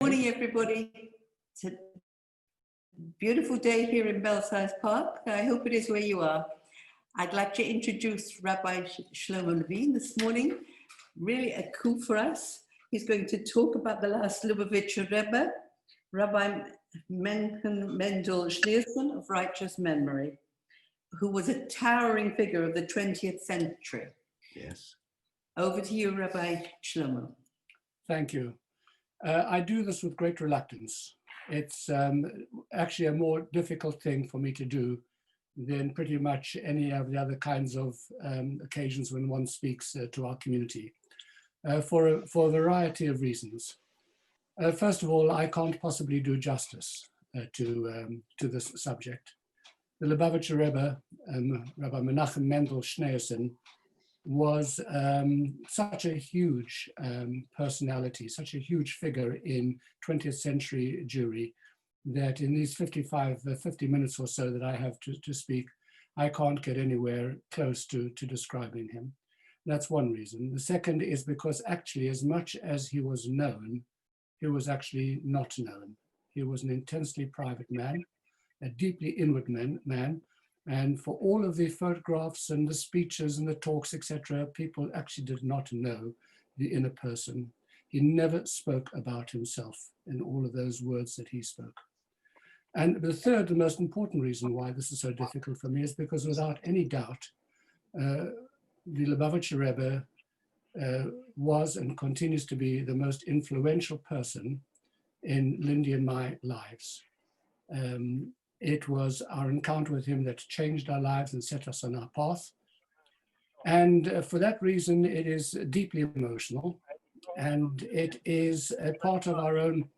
Morning, everybody. It's a beautiful day here in Belsize Park. I hope it is where you are. I'd like to introduce Rabbi Shlomo Levin this morning. Really a coup for us. He's going to talk about the last Lubavitcher Rebbe, Rabbi Mendel Schneerson of righteous memory, who was a towering figure of the 20th century. Yes. Over to you, Rabbi Shlomo. Thank you. I do this with great reluctance. It's actually a more difficult thing for me to do than pretty much any of the other kinds of occasions when one speaks to our community, for a variety of reasons. First of all, I can't possibly do justice to this subject. The Lubavitcher Rebbe, Rabbi Menachem Mendel Schneerson, was such a huge personality, such a huge figure in 20th century Jewry, that in these 50 minutes or so that I have to speak, I can't get anywhere close to describing him. That's one reason. The second is because actually, as much as he was known, he was actually not known. He was an intensely private man, a deeply inward man. And for all of the photographs and the speeches and the talks, etc., people actually did not know the inner person. He never spoke about himself in all of those words that he spoke. And the third, the most important reason why this is so difficult for me is because without any doubt, the Lubavitcher Rebbe was and continues to be the most influential person in Lindy and my lives. It was our encounter with him that changed our lives and set us on our path. And for that reason, it is deeply emotional, and it is a part of our own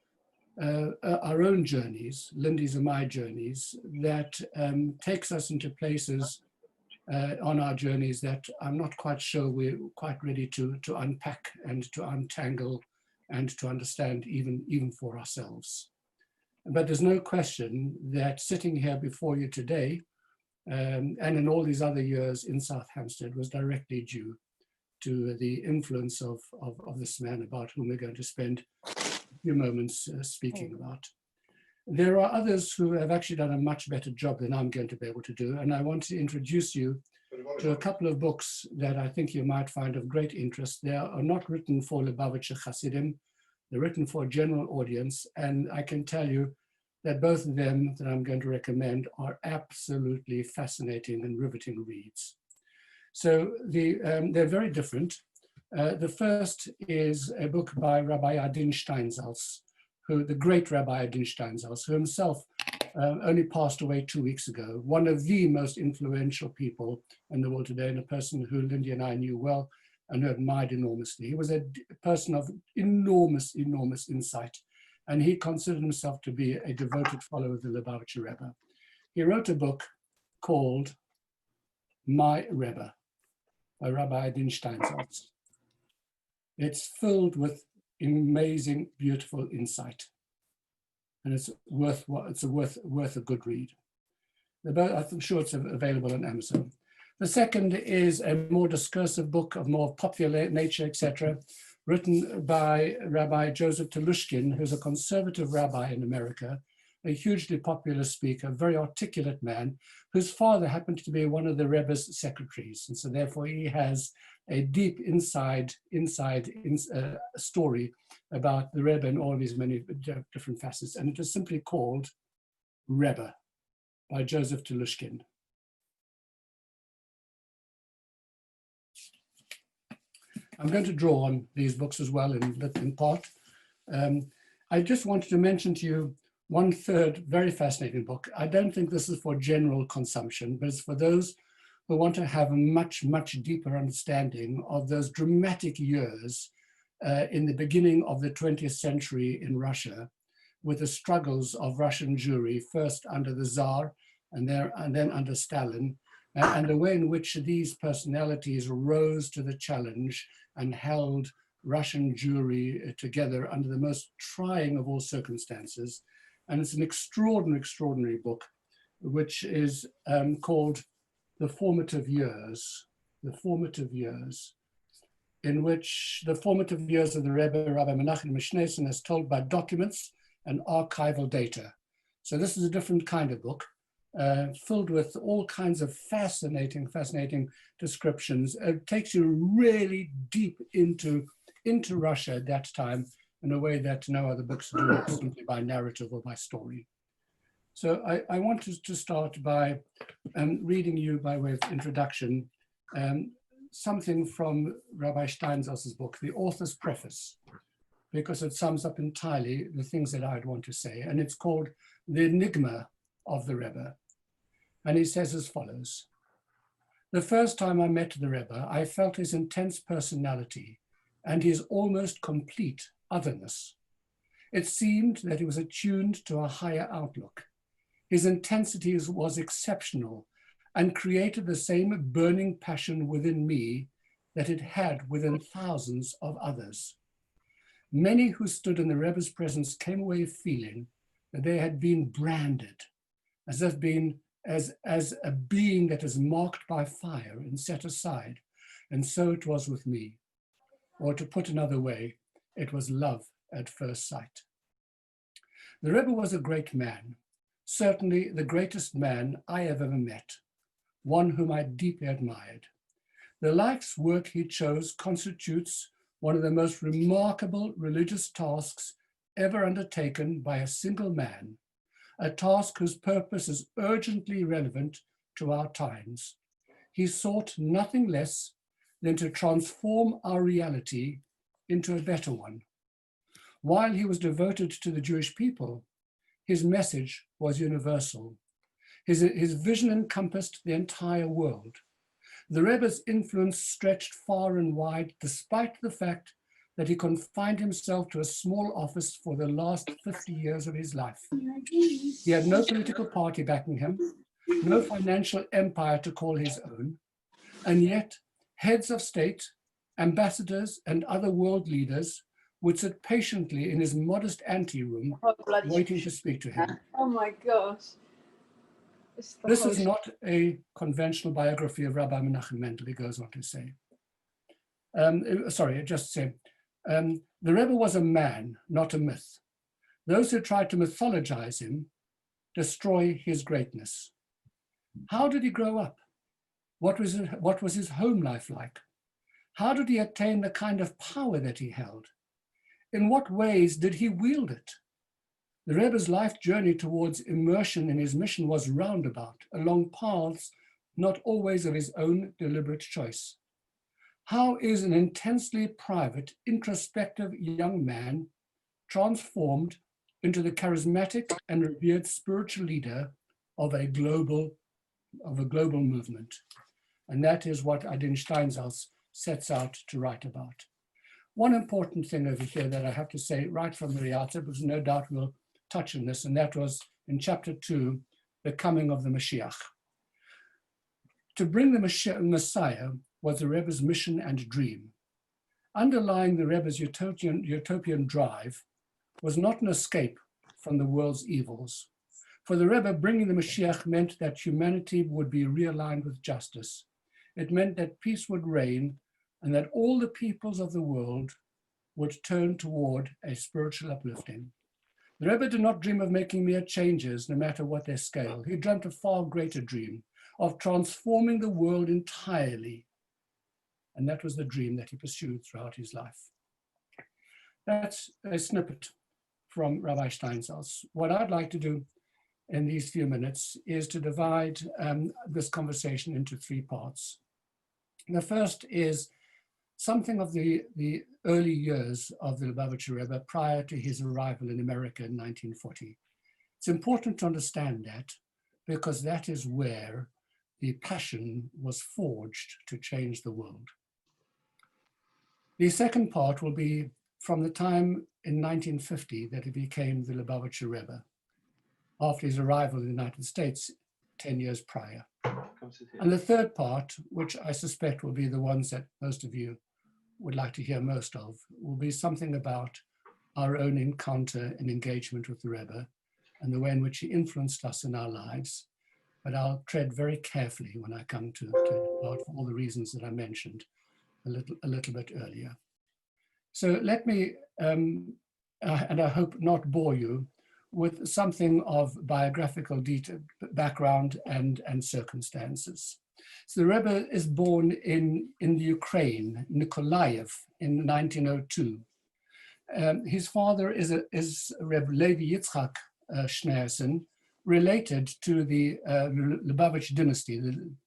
journeys, Lindy's and my journeys, that takes us into places on our journeys that I'm not quite sure we're quite ready to unpack and to untangle and to understand even for ourselves. But there's no question that sitting here before you today, and in all these other years in South Hampstead, was directly due to the influence of this man about whom we're going to spend a few moments speaking about. There are others who have actually done a much better job than I'm going to be able to do, and I want to introduce you to a couple of books that I think you might find of great interest. They are not written for Lubavitcher Hasidim. They're written for a general audience, and I can tell you that both of them that I'm going to recommend are absolutely fascinating and riveting reads. So they're very different. The first is a book by Rabbi Adin Steinsaltz, the great Rabbi Adin Steinsaltz, who himself only passed away 2 weeks ago, one of the most influential people in the world today, and a person who Lindy and I knew well and who admired enormously. He was a person of enormous insight, and he considered himself to be a devoted follower of the Lubavitcher Rebbe. He wrote a book called My Rebbe by Rabbi Adin Steinsaltz. It's filled with amazing, beautiful insight, and it's worth a good read. I'm sure it's available on Amazon. The second is a more discursive book of more popular nature, etc., written by Rabbi Joseph Telushkin, who's a conservative rabbi in America, a hugely popular speaker, very articulate man, whose father happened to be one of the Rebbe's secretaries. And so therefore he has a deep inside story about the Rebbe and all of his many different facets. And it is simply called Rebbe by Joseph Telushkin. I'm going to draw on these books as well in part. I just wanted to mention to you one third very fascinating book. I don't think this is for general consumption, but it's for those who want to have a much deeper understanding of those dramatic years in the beginning of the 20th century in Russia, with the struggles of Russian Jewry, first under the Tsar and then under Stalin, and the way in which these personalities rose to the challenge and held Russian Jewry together under the most trying of all circumstances. And it's an extraordinary book, which is called The Formative Years. The Formative Years. in which the formative years of the Rebbe, Rabbi Menachem Mishneson, is told by documents and archival data. So this is a different kind of book, filled with all kinds of fascinating descriptions. It takes you really deep into Russia at that time in a way that no other books do, simply by narrative or by story. So I wanted to start by reading you, by way of introduction, something from Rabbi Steinsaltz's book, The Author's Preface, because it sums up entirely the things that I'd want to say. And it's called The Enigma of the Rebbe. And he says as follows: "The first time I met the Rebbe, I felt his intense personality and his almost complete otherness. It seemed that he was attuned to a higher outlook. His intensity was exceptional and created the same burning passion within me that it had within thousands of others. Many who stood in the Rebbe's presence came away feeling that they had been branded, as a being that is marked by fire and set aside. And so it was with me. Or to put another way, it was love at first sight. The Rebbe was a great man, certainly the greatest man I have ever met, one whom I deeply admired. The life's work he chose constitutes one of the most remarkable religious tasks ever undertaken by a single man, a task whose purpose is urgently relevant to our times. He sought nothing less than to transform our reality into a better one. While he was devoted to the Jewish people, his message was universal. His vision encompassed the entire world. The Rebbe's influence stretched far and wide, despite the fact that he confined himself to a small office for the last 50 years of his life. He had no political party backing him, no financial empire to call his own, and yet heads of state, ambassadors, and other world leaders would sit patiently in his modest anteroom, waiting to speak to him. Oh my gosh. This is not a conventional biography of Rabbi Menachem Mendel, he goes on to say. The Rebbe was a man, not a myth. Those who tried to mythologize him destroy his greatness. How did he grow up? What was his home life like? How did he attain the kind of power that he held? In what ways did he wield it? The Rebbe's life journey towards immersion in his mission was roundabout, along paths not always of his own deliberate choice. How is an intensely private, introspective young man transformed into the charismatic and revered spiritual leader of a global movement? And that is what Adin Steinsaltz sets out to write about. One important thing over here that I have to say right from the outset, because no doubt we'll touch on this, and that was in chapter 2, the coming of the Mashiach. To bring the Messiah was the Rebbe's mission and dream. Underlying the Rebbe's utopian drive was not an escape from the world's evils. For the Rebbe, bringing the Mashiach meant that humanity would be realigned with justice. It meant that peace would reign and that all the peoples of the world would turn toward a spiritual uplifting. The Rebbe did not dream of making mere changes, no matter what their scale. He dreamt a far greater dream of transforming the world entirely. And that was the dream that he pursued throughout his life. That's a snippet from Rabbi Steinsaltz. What I'd like to do in these few minutes is to divide this conversation into 3 parts. The first is something of the early years of the Lubavitcher Rebbe prior to his arrival in America in 1940. It's important to understand that because that is where the passion was forged to change the world. The second part will be from the time in 1950 that he became the Lubavitcher Rebbe, after his arrival in the United States 10 years prior. And the third part, which I suspect will be the ones that most of you would like to hear most of, will be something about our own encounter and engagement with the Rebbe and the way in which he influenced us in our lives. But I'll tread very carefully when I come to for all the reasons that I mentioned. a little bit earlier. So let me, and I hope not bore you, with something of biographical detail, background and circumstances. So the Rebbe is born in the Ukraine, Nikolaev, in 1902. His father is Rebbe Levi Yitzchak Schneerson, related to the Lubavitch dynasty.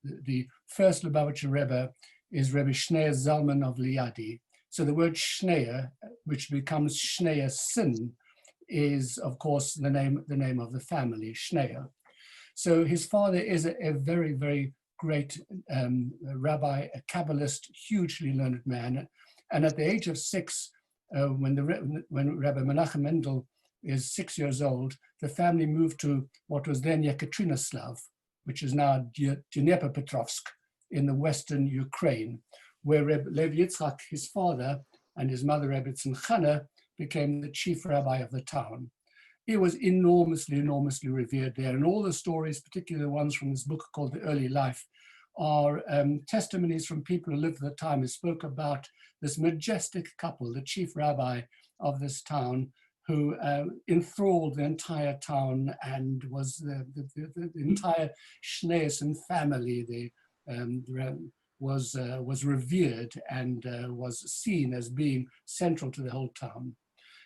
The first Lubavitcher Rebbe is Rebbe Shneer Zalman of Liadi. So the word Shneer, which becomes Schneerson, is of course the name of the family, Shneer. So his father is a very, very great rabbi, a Kabbalist, hugely learned man. And at the age of 6, when Rabbi Menachem Mendel is 6 years old, the family moved to what was then Yekaterinoslav, which is now Dnepropetrovsk in the western Ukraine, where Rebbe Lev Yitzchak, his father, and his mother, Rebbe Tzimchana, became the chief rabbi of the town. He was enormously, enormously revered there. And all the stories, particularly the ones from this book called The Early Life, are testimonies from people who lived at the time who spoke about this majestic couple, the chief rabbi of this town, who enthralled the entire town and was the entire Schneerson family was revered and was seen as being central to the whole town.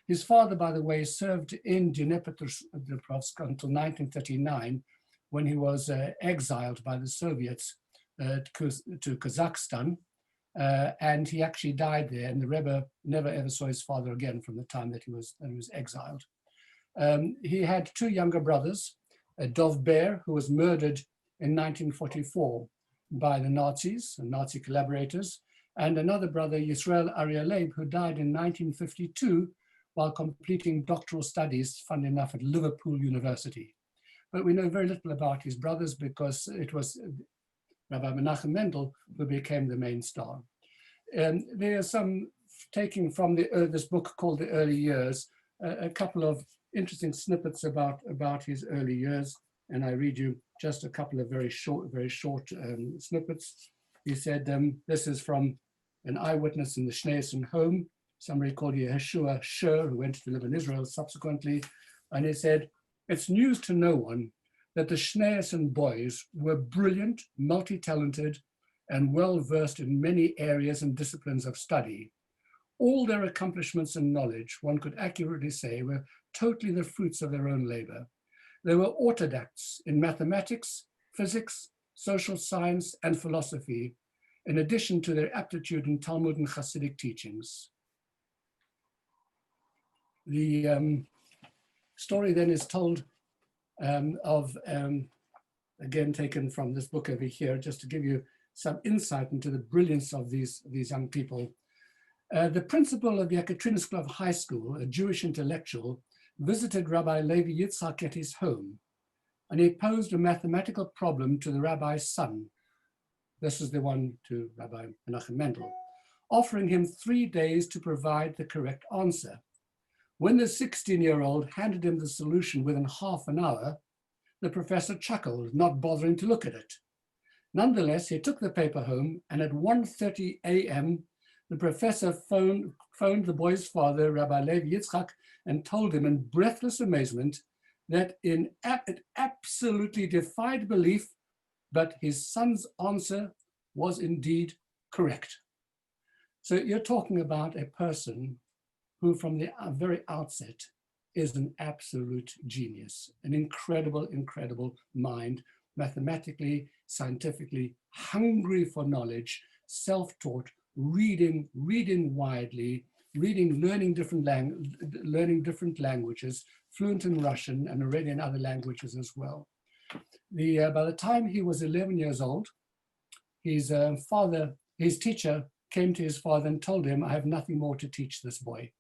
His father, by the way, served in Dnepropetrovsk until 1939, when he was exiled by the Soviets to Kazakhstan, and he actually died there, and the Rebbe never ever saw his father again from the time that he was exiled. He had 2 younger brothers, Dov Ber, who was murdered in 1944 by the Nazis and Nazi collaborators, and another brother, Yisrael Arieleb, who died in 1952 while completing doctoral studies, funnily enough, at Liverpool University. But we know very little about his brothers because it was Rabbi Menachem Mendel who became the main star. There are some, taking from this book called The Early Years, a couple of interesting snippets about his early years, and I read you just a couple of very short snippets. He said, this is from an eyewitness in the Schneerson home, somebody called Yeshua Sher, who went to live in Israel subsequently, and he said, "It's news to no one that the Schneerson boys were brilliant, multi-talented, and well-versed in many areas and disciplines of study. All their accomplishments and knowledge, one could accurately say, were totally the fruits of their own labor. They were autodidacts in mathematics, physics, social science, and philosophy, in addition to their aptitude in Talmud and Hasidic teachings." The story then is told again, taken from this book over here, just to give you some insight into the brilliance of these young people. The principal of Yekaterinoslav High School, a Jewish intellectual, visited Rabbi Levi Yitzchak at his home, and he posed a mathematical problem to the rabbi's son. This is the one to Rabbi Menachem Mendel, offering him 3 days to provide the correct answer. When the 16-year-old handed him the solution within half an hour, the professor chuckled, not bothering to look at it. Nonetheless, he took the paper home, and at 1:30 a.m., the professor phoned the boy's father, Rabbi Levi Yitzchak, and told him in breathless amazement that it absolutely defied belief, but his son's answer was indeed correct. So you're talking about a person who from the very outset is an absolute genius, an incredible, incredible mind, mathematically, scientifically, hungry for knowledge, self-taught, reading widely, learning different languages, fluent in Russian and already in other languages as well. By the time he was 11 years old, his teacher came to his father and told him, "I have nothing more to teach this boy."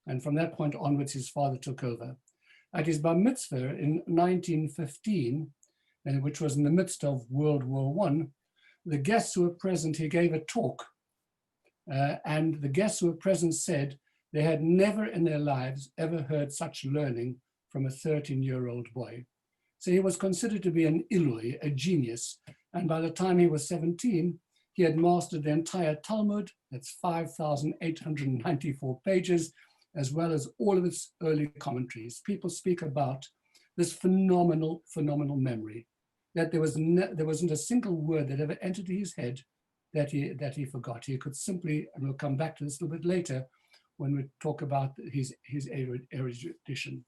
And from that point onwards, his father took over. At his bar mitzvah in 1915, which was in the midst of World War I, the guests who were present, he gave a talk. And the guests who were present said they had never in their lives ever heard such learning from a 13-year-old boy. So he was considered to be an Ilui, a genius. And by the time he was 17, He had mastered the entire Talmud, that's 5,894 pages, as well as all of its early commentaries. People speak about this phenomenal memory, that there wasn't a single word that ever entered his head that he forgot. He could simply, and we'll come back to this a little bit later when we talk about his erudition.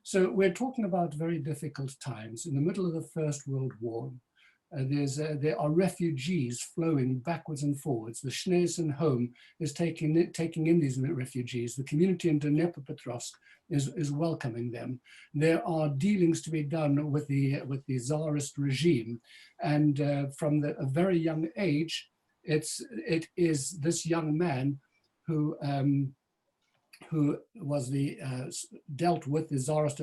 So we're talking about very difficult times. In the middle of the First World War, there are refugees flowing backwards and forwards. The Schneesen home is taking in these refugees. The community in Dnepropetrovsk is welcoming them. There are dealings to be done with the Tsarist regime, and from a very young age, it is this young man who was dealt with the Tsarist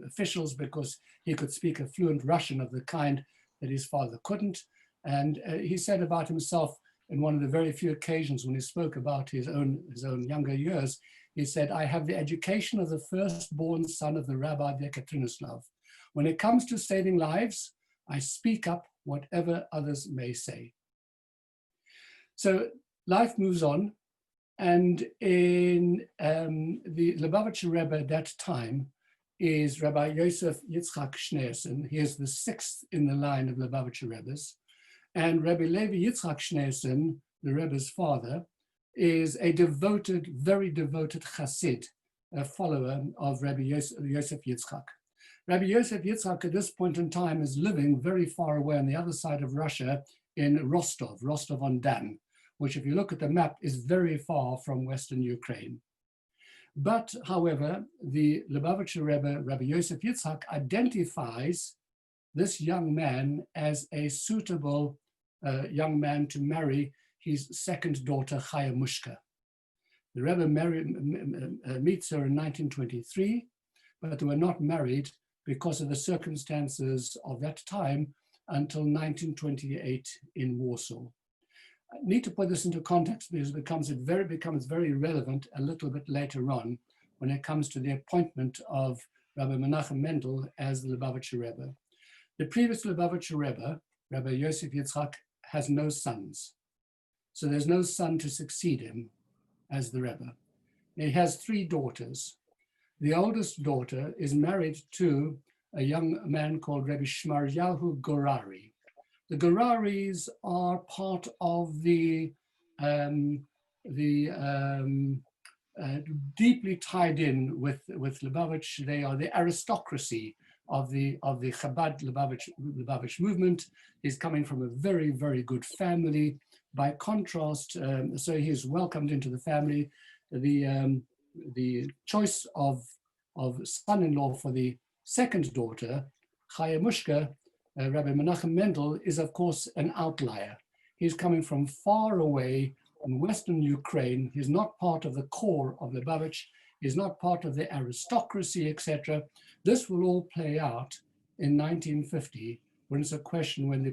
officials because he could speak a fluent Russian of the kind that his father couldn't. And he said about himself in one of the very few occasions when he spoke about his own younger years, he said, "I have the education of the firstborn son of the Rabbi of Yekaterinoslav. When it comes to saving lives, I speak up whatever others may say." So life moves on. And in the Lubavitcher Rebbe at that time is Rabbi Yosef Yitzchak Schneesen. He is the sixth in the line of Lubavitcher Rebbes. And Rabbi Levi Yitzchak Schneesen, the Rebbe's father, is a very devoted chassid, a follower of Rabbi Yosef Yitzchak. Rabbi Yosef Yitzchak at this point in time is living very far away on the other side of Russia in Rostov on Don, which if you look at the map is very far from Western Ukraine. But however, the Lubavitcher Rebbe, Rabbi Yosef Yitzchak, identifies this young man as a suitable young man to marry his second daughter, Chaya Mushka. The Rebbe meets her in 1923, but they were not married because of the circumstances of that time until 1928 in Warsaw. I need to put this into context because it becomes very relevant a little bit later on when it comes to the appointment of Rabbi Menachem Mendel as the Lubavitcher Rebbe. The previous Lubavitcher Rebbe, Rabbi Yosef Yitzchak, has no sons. So there's no son to succeed him as the Rebbe. He has three daughters. The oldest daughter is married to a young man called Rebbe Shmaryahu Gorari. The Goraris are part of deeply tied in with Lubavitch. They are the aristocracy of the Chabad Lubavitch movement. He's coming from a very, very good family. By contrast, so he's welcomed into the family. The choice of son-in-law for the second daughter, Chaya Mushka, Rabbi Menachem Mendel, is of course an outlier. He's coming from far away in Western Ukraine. He's not part of the core of Lubavitch. He's not part of the aristocracy, etc. This will all play out in 1950 when it's a question when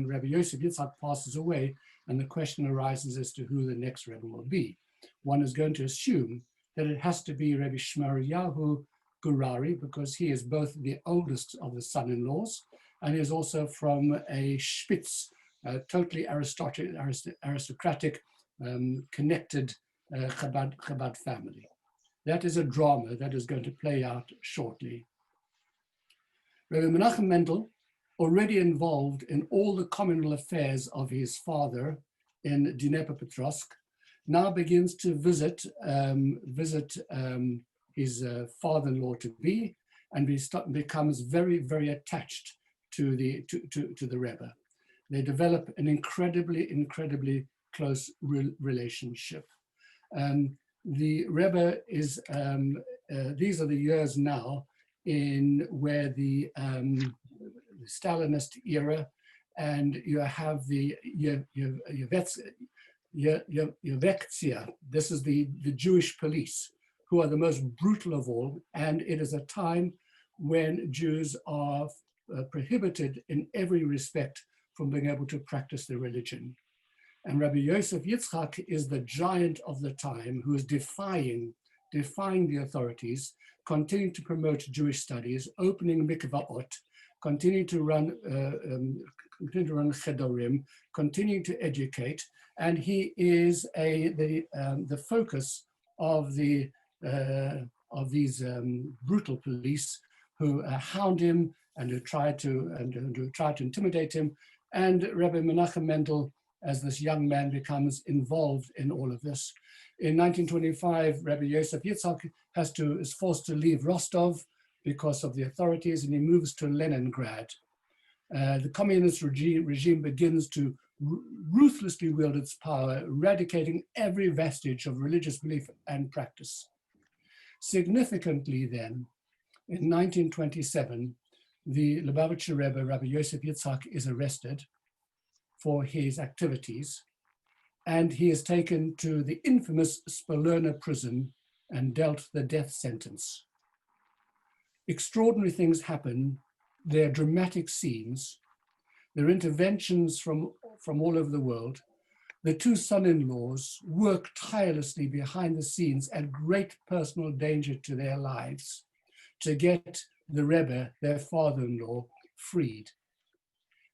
Rabbi Yosef Yitzchak passes away and the question arises as to who the next Rebbe will be. One is going to assume that it has to be Rebbe Shmaryahu Gorari because he is both the oldest of the son-in-laws and is also from a spitz, totally aristocratic, connected Chabad family. That is a drama that is going to play out shortly. Rebbe Menachem Mendel, already involved in all the communal affairs of his father in Dnepropetrovsk, now begins to visit his father-in-law-to-be and becomes very, very attached to the Rebbe. They develop an incredibly close relationship. The Rebbe is, these are the years now in where the Stalinist era, and you have the Yevektia, this is the Jewish police, who are the most brutal of all, and it is a time when Jews are prohibited in every respect from being able to practice their religion. And Rabbi Yosef Yitzchak is the giant of the time who is defying the authorities, continuing to promote Jewish studies, opening mikvaot, continuing to run Chedorim, continuing to educate, and he is the focus of these brutal police who hound him and who try to intimidate him. And Rebbe Menachem Mendel, as this young man, becomes involved in all of this. In 1925, Rabbi Yosef Yitzhak is forced to leave Rostov because of the authorities, and he moves to Leningrad. The communist regime begins to ruthlessly wield its power, eradicating every vestige of religious belief and practice. Significantly then, in 1927, the Lubavitcher Rebbe, Rabbi Yosef Yitzhak, is arrested for his activities, and he is taken to the infamous Spolona prison and dealt the death sentence. Extraordinary things happen. There are dramatic scenes. There are interventions from all over the world. The two son-in-laws work tirelessly behind the scenes at great personal danger to their lives to get the Rebbe, their father-in-law, freed.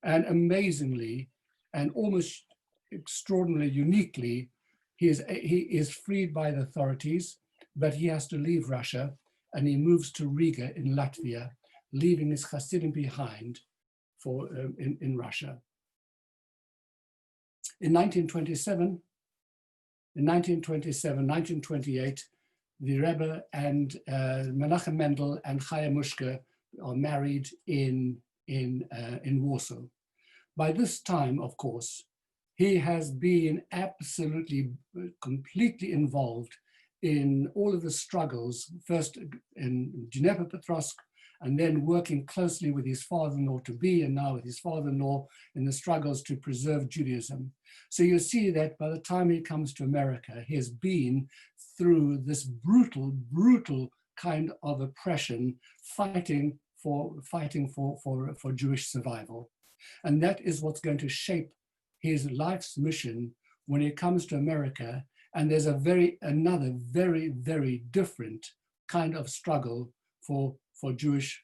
And amazingly, and almost extraordinarily uniquely, he is freed by the authorities, but he has to leave Russia, and he moves to Riga in Latvia, leaving his Hasidim behind in Russia. In 1928, the Rebbe and Menachem Mendel and Chaya Mushke are married in Warsaw. By this time, of course, he has been absolutely, completely involved in all of the struggles, first in Dnepropetrovsk, and then working closely with his father-in-law-to-be, and now with his father-in-law in the struggles to preserve Judaism. So you see that by the time he comes to America, he has been through this brutal kind of oppression, fighting for Jewish survival. And that is what's going to shape his life's mission when he comes to America. And there's another very different kind of struggle for Jewish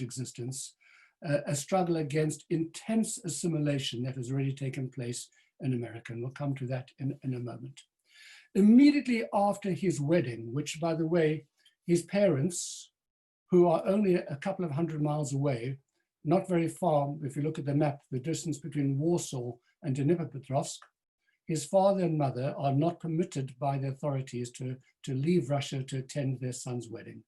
existence, a struggle against intense assimilation that has already taken place in America. And we'll come to that in a moment. Immediately after his wedding, which, by the way, his parents, who are only a couple of 100 miles away, not very far, if you look at the map, the distance between Warsaw and Dnipropetrovsk, his father and mother are not permitted by the authorities to leave Russia to attend their son's wedding.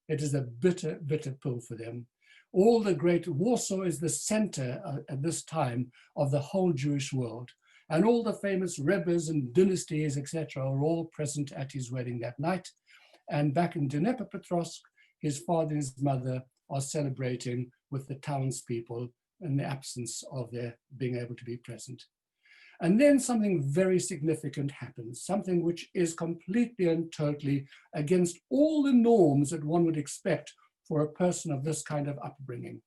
It is a bitter pill for them. Warsaw is the center at this time of the whole Jewish world. And all the famous Rebbes and dynasties, etc., are all present at his wedding that night. And back in Dnipropetrovsk, his father and his mother are celebrating with the townspeople in the absence of their being able to be present. And then something very significant happens, something which is completely and totally against all the norms that one would expect for a person of this kind of upbringing.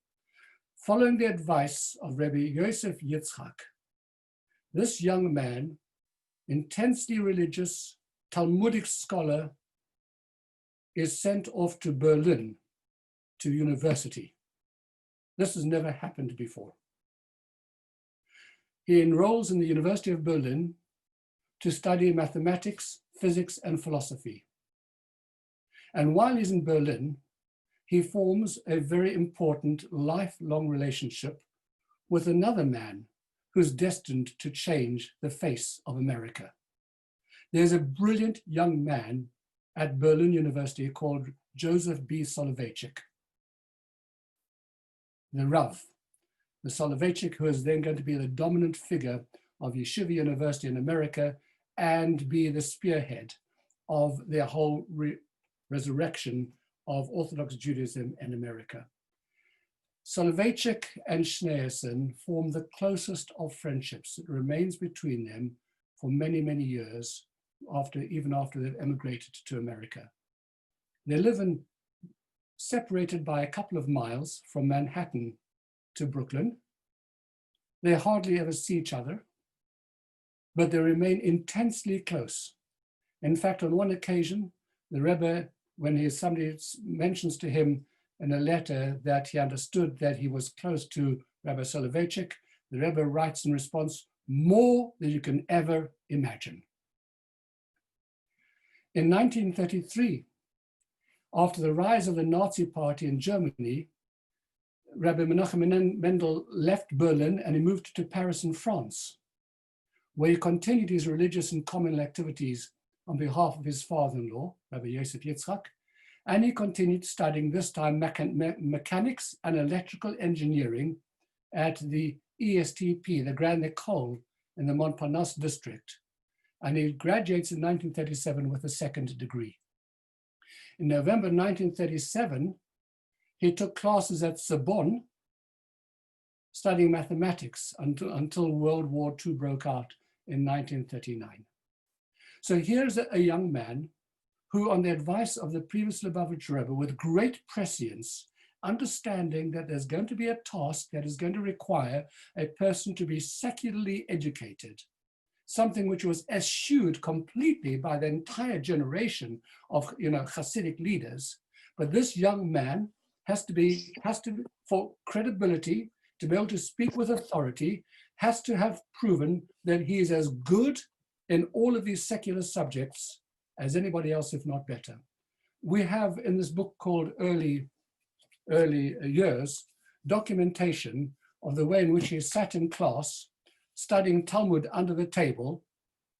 Following the advice of Rabbi Yosef Yitzhak, this young man, intensely religious, Talmudic scholar, is sent off to Berlin to university. This has never happened before. He enrolls in the University of Berlin to study mathematics, physics, and philosophy. And while he's in Berlin, he forms a very important lifelong relationship with another man who's destined to change the face of America. There's a brilliant young man at Berlin University called Joseph B. Soloveitchik, the Rav. The Soloveitchik, who is then going to be the dominant figure of Yeshiva University in America and be the spearhead of their whole resurrection of Orthodox Judaism in America. Soloveitchik and Schneerson form the closest of friendships that remains between them for many years, even after they've emigrated to America. They live separated by a couple of miles from Manhattan to Brooklyn. They hardly ever see each other, but they remain intensely close. In fact, on one occasion, the Rebbe, when somebody mentions to him in a letter that he understood that he was close to Rabbi Soloveitchik. The Rebbe writes in response, "More than you can ever imagine." In 1933, after the rise of the Nazi Party in Germany, Rabbi Menachem Mendel left Berlin and he moved to Paris in France, where he continued his religious and communal activities on behalf of his father-in-law, Rabbi Yosef Yitzchak, and he continued studying, this time mechanics and electrical engineering at the ESTP, the Grande École in the Montparnasse district. And he graduates in 1937 with a second degree. In November 1937, he took classes at Sorbonne, studying mathematics until World War II broke out in 1939. So here's a young man who, on the advice of the previous Lubavitch Rebbe, with great prescience, understanding that there's going to be a task that is going to require a person to be secularly educated, something which was eschewed completely by the entire generation of Hasidic leaders. But this young man has to, for credibility, to be able to speak with authority, has to have proven that he is as good in all of these secular subjects as anybody else, if not better. We have in this book called Early Years, documentation of the way in which he sat in class, studying Talmud under the table,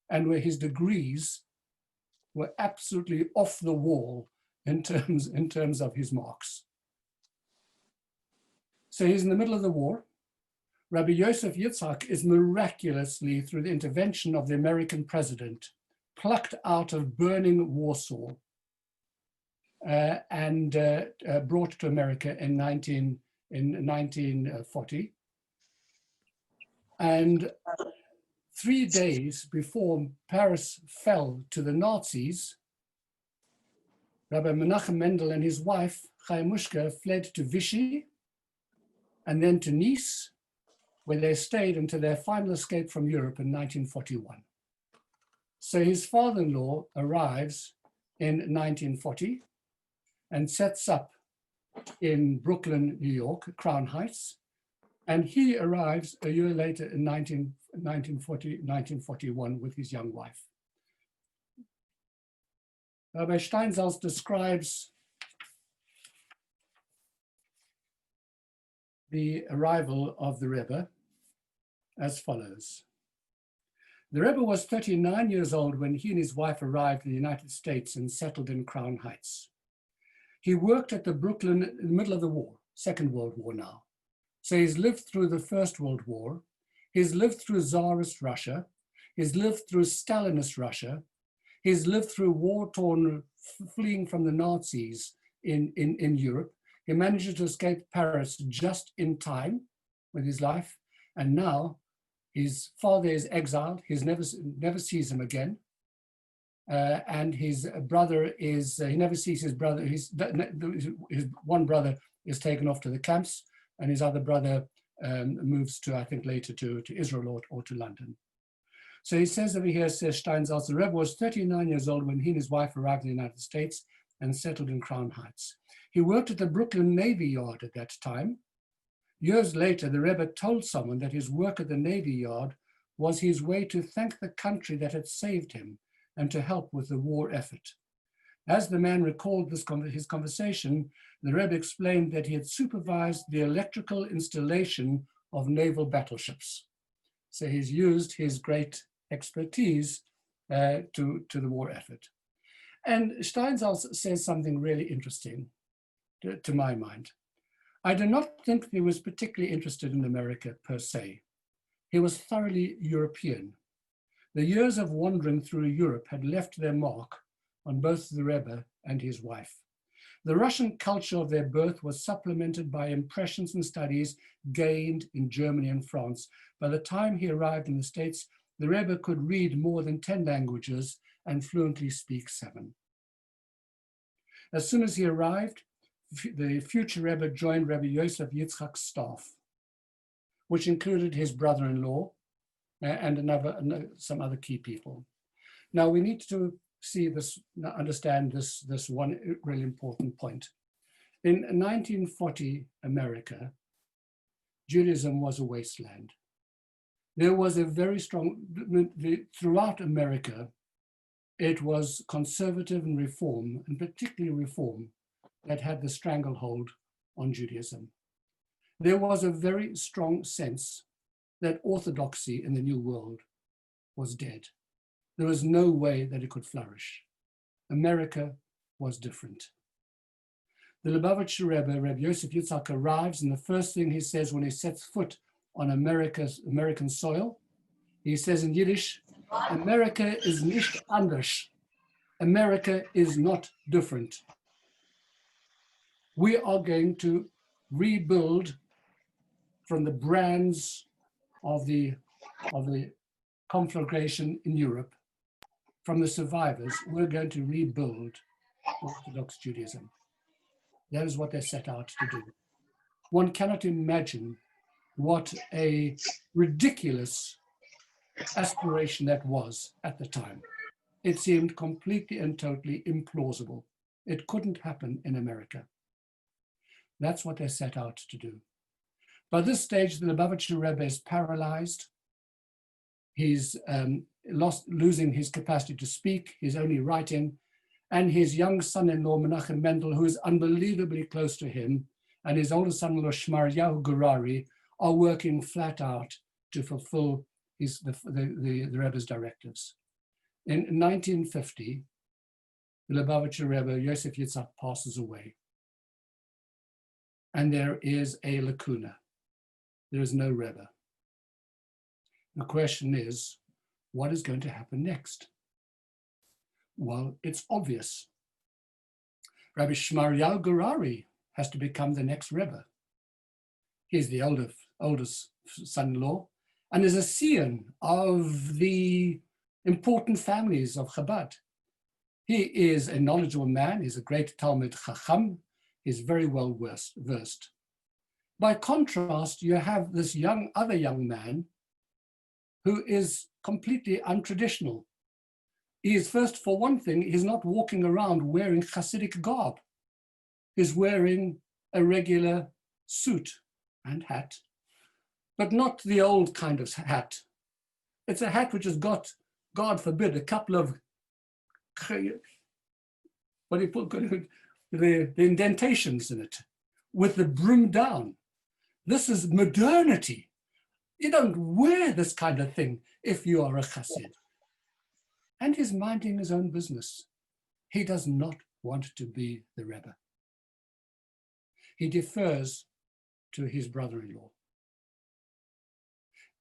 and where his degrees were absolutely off the wall in terms of his marks. So he's in the middle of the war. Rabbi Yosef Yitzchak is miraculously, through the intervention of the American president, plucked out of burning Warsaw and brought to America in 1940. And 3 days before Paris fell to the Nazis, Rabbi Menachem Mendel and his wife, Chaimushka, fled to Vichy and then to Nice, where they stayed until their final escape from Europe in 1941. So his father-in-law arrives in 1940 and sets up in Brooklyn, New York, Crown Heights, and he arrives a year later in 1941 with his young wife. Rabbi Steinsaltz describes the arrival of the Rebbe as follows. The Rebbe was 39 years old when he and his wife arrived in the United States and settled in Crown Heights. He worked at the Brooklyn in the middle of the war, Second World War now. So he's lived through the First World War. He's lived through Tsarist Russia. He's lived through Stalinist Russia. He's lived through war-torn, fleeing from the Nazis in Europe. He manages to escape Paris just in time with his life. And now his father is exiled. He never sees him again. And his brother is, he never sees his brother. His one brother is taken off to the camps, and his other brother moves to, I think later to Israel or to London. So he says over here, says Steinsaltz, the Rebbe was 39 years old when he and his wife arrived in the United States and settled in Crown Heights. He worked at the Brooklyn Navy Yard at that time. Years later, the Rebbe told someone that his work at the Navy Yard was his way to thank the country that had saved him and to help with the war effort. As the man recalled his conversation, the Rebbe explained that he had supervised the electrical installation of naval battleships. So he's used his great expertise to the war effort. And Steinsaltz says something really interesting to my mind. I do not think he was particularly interested in America per se. He was thoroughly European. The years of wandering through Europe had left their mark on both the Rebbe and his wife. The Russian culture of their birth was supplemented by impressions and studies gained in Germany and France. By the time he arrived in the States, the Rebbe could read more than 10 languages and fluently speak 7. As soon as he arrived, the future Rebbe joined Rabbi Yosef Yitzchak's staff, which included his brother-in-law and some other key people. Now we need to see this, understand this one really important point. In 1940 America, Judaism was a wasteland. There was a very strong, throughout America, it was conservative and reform, and particularly reform, that had the stranglehold on Judaism. There was a very strong sense that orthodoxy in the New World was dead. There was no way that it could flourish. America was different. The Lubavitcher Rebbe, Rebbe Yosef Yitzhak, arrives, and the first thing he says when he sets foot on American soil, he says in Yiddish, America is nicht anders. America is not different. We are going to rebuild from the brands of the conflagration in Europe, from the survivors. We're going to rebuild Orthodox Judaism. That is what they set out to do. One cannot imagine what a ridiculous aspiration that was at the time. It seemed completely and totally implausible. It couldn't happen in America. That's what they set out to do. By this stage, the Lubavitcher Rebbe is paralyzed. He's losing his capacity to speak. He's only writing. And his young son-in-law, Menachem Mendel, who is unbelievably close to him, and his older son-in-law, Shmaryahu Gurari, are working flat out to fulfill the Rebbe's directives. In 1950, the Lubavitcher Rebbe, Yosef Yitzhak, passes away. And there is a lacuna. There is no Rebbe. The question is, what is going to happen next? Well, it's obvious. Rabbi Shmaryahu Gurari has to become the next Rebbe. He's the oldest son-in-law and is a scion of the important families of Chabad. He is a knowledgeable man. He's a great Talmud Chacham. He's very well versed. By contrast, you have this other young man who is completely untraditional. He is, first, for one thing, he's not walking around wearing Hasidic garb. He's wearing a regular suit and hat, but not the old kind of hat. It's a hat which has got, God forbid, a couple of, what do you put, the indentations in it, with the brim down. This is modernity. You don't wear this kind of thing if you are a Chassid. And he's minding his own business. He does not want to be the Rebbe. He defers to his brother-in-law.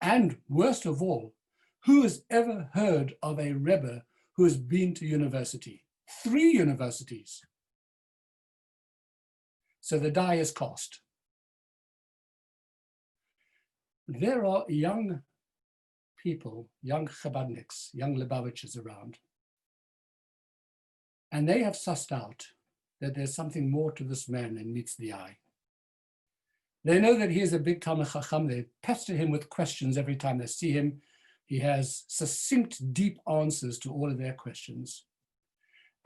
And worst of all, who has ever heard of a Rebbe who has been to university? 3 universities. So the die is cast. There are young people, young Chabadniks, young Lubavitchers around, and they have sussed out that there's something more to this man than meets the eye. They know that he is a big Talmud Chacham. They pester him with questions every time they see him. He has succinct, deep answers to all of their questions.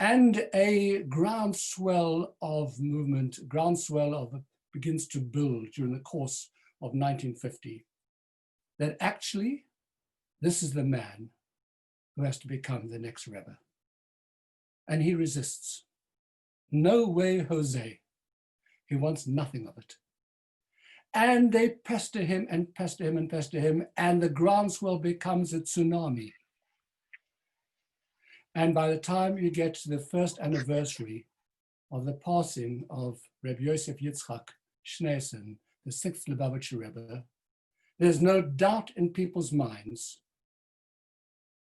And a groundswell of movement, begins to build during the course of 1950. That actually, this is the man who has to become the next Rebbe. And he resists. No way, Jose. He wants nothing of it. And they pester him and pester him and pester him, and the groundswell becomes a tsunami. And by the time you get to the first anniversary of the passing of Rebbe Yosef Yitzchak Schneerson, the 6th Lubavitcher Rebbe, there's no doubt in people's minds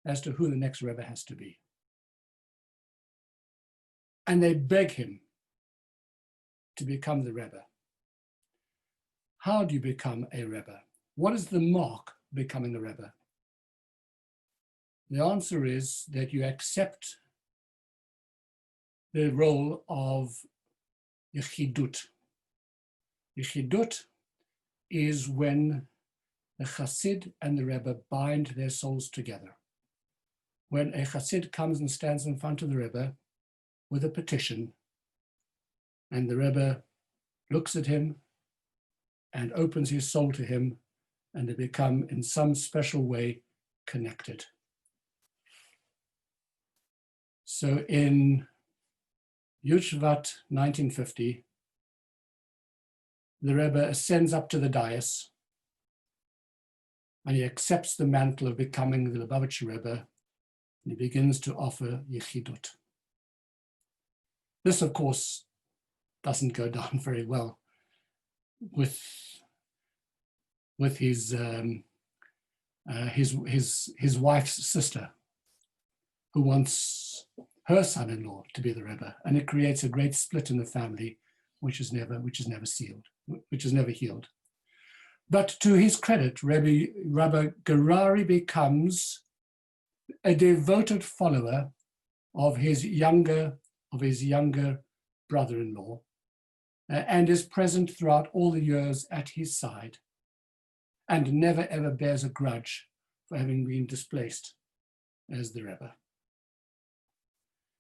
as to who the next Rebbe has to be. And they beg him to become the Rebbe. How do you become a Rebbe? What is the mark of becoming a Rebbe? The answer is that you accept the role of Yechidut. Yechidut is when the Chassid and the Rebbe bind their souls together. When a Chassid comes and stands in front of the Rebbe with a petition, and the Rebbe looks at him and opens his soul to him, and they become in some special way connected. So in Yud Shvat 1950, the Rebbe ascends up to the dais and he accepts the mantle of becoming the Lubavitcher Rebbe, and he begins to offer Yechidut. This, of course, doesn't go down very well with his wife's sister, who wants her son-in-law to be the Rebbe, and it creates a great split in the family, which is never healed. But to his credit, Rabbi Gerari becomes a devoted follower of his younger brother-in-law, and is present throughout all the years at his side, and never ever bears a grudge for having been displaced as the Rebbe.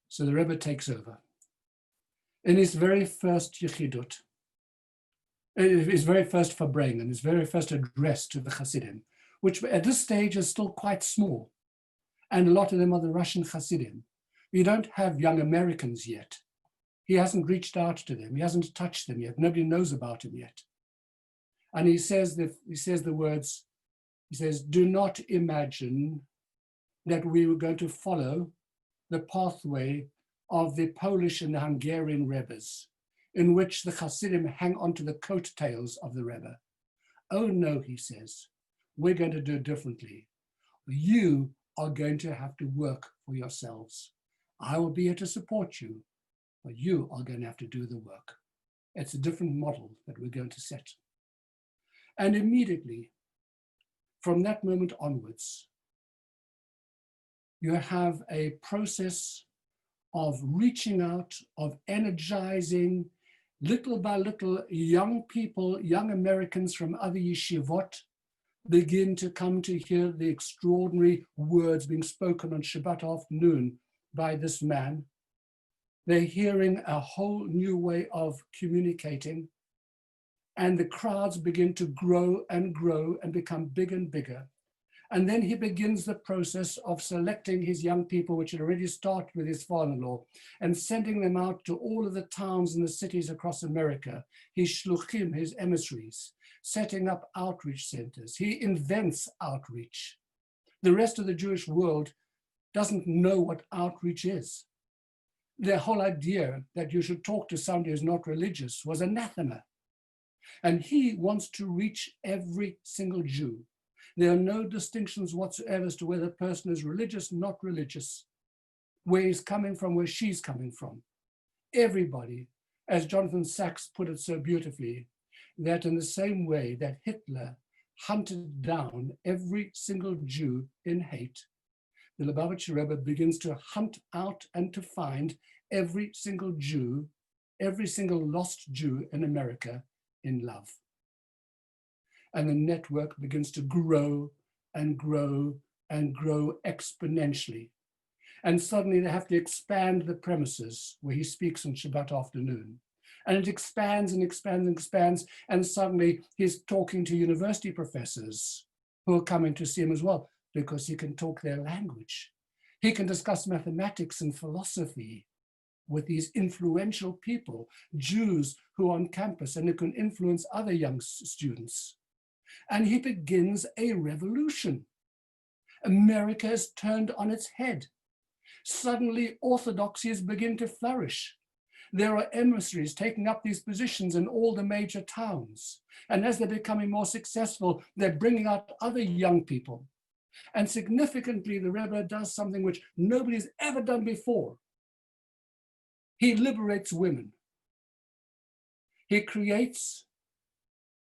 So the Rebbe takes over. In his very first Yechidut, his very first Farbrengen, his very first address to the Hasidim, which at this stage is still quite small, and a lot of them are the Russian Hasidim. You don't have young Americans yet. He hasn't reached out to them. He hasn't touched them yet. Nobody knows about him yet. And he says the words, he says, do not imagine that we were going to follow the pathway of the Polish and the Hungarian Rebbes, in which the Hasidim hang onto the coattails of the Rebbe. Oh no, he says, we're going to do it differently. You are going to have to work for yourselves. I will be here to support you, but you are going to have to do the work. It's a different model that we're going to set. And immediately, from that moment onwards, you have a process of reaching out, of energizing, little by little, young people, young Americans from other yeshivot begin to come to hear the extraordinary words being spoken on Shabbat afternoon by this man. They're hearing a whole new way of communicating, and the crowds begin to grow and grow and become bigger and bigger. And then he begins the process of selecting his young people, which had already started with his father-in-law, and sending them out to all of the towns and the cities across America, his shluchim, his emissaries, setting up outreach centers. He invents outreach. The rest of the Jewish world doesn't know what outreach is. The whole idea that you should talk to somebody who's not religious was anathema. And he wants to reach every single Jew. There are no distinctions whatsoever as to whether a person is religious, not religious, where he's coming from, where she's coming from. Everybody, as Jonathan Sachs put it so beautifully, that in the same way that Hitler hunted down every single Jew in hate, the Lubavitcher Rebbe begins to hunt out and to find every single Jew, every single lost Jew in America in love. And the network begins to grow and grow and grow exponentially. And suddenly they have to expand the premises where he speaks on Shabbat afternoon. And it expands and expands and expands. And suddenly he's talking to university professors who are coming to see him as well, because he can talk their language. He can discuss mathematics and philosophy with these influential people, Jews who are on campus and who can influence other young students. And he begins a revolution. America is turned on its head. Suddenly, orthodoxies begin to flourish. There are emissaries taking up these positions in all the major towns. And as they're becoming more successful, they're bringing out other young people. And significantly, the Rebbe does something which nobody's ever done before. He liberates women. He creates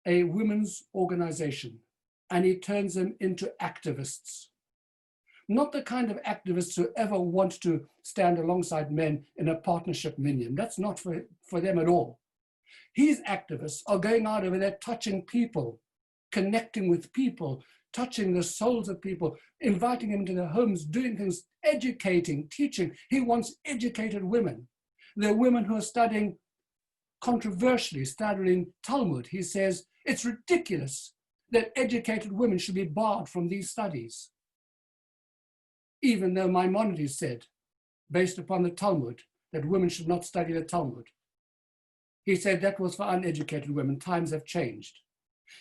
a women's organization, and he turns them into activists. Not the kind of activists who ever want to stand alongside men in a partnership minyan. That's not for them at all. His activists are going out over there, touching people, connecting with people, touching the souls of people, inviting them to their homes, doing things, educating, teaching. He wants educated women. There are women who are studying controversially studying Talmud, he says, it's ridiculous that educated women should be barred from these studies. Even though Maimonides said, based upon the Talmud, that women should not study the Talmud. He said that was for uneducated women. Times have changed.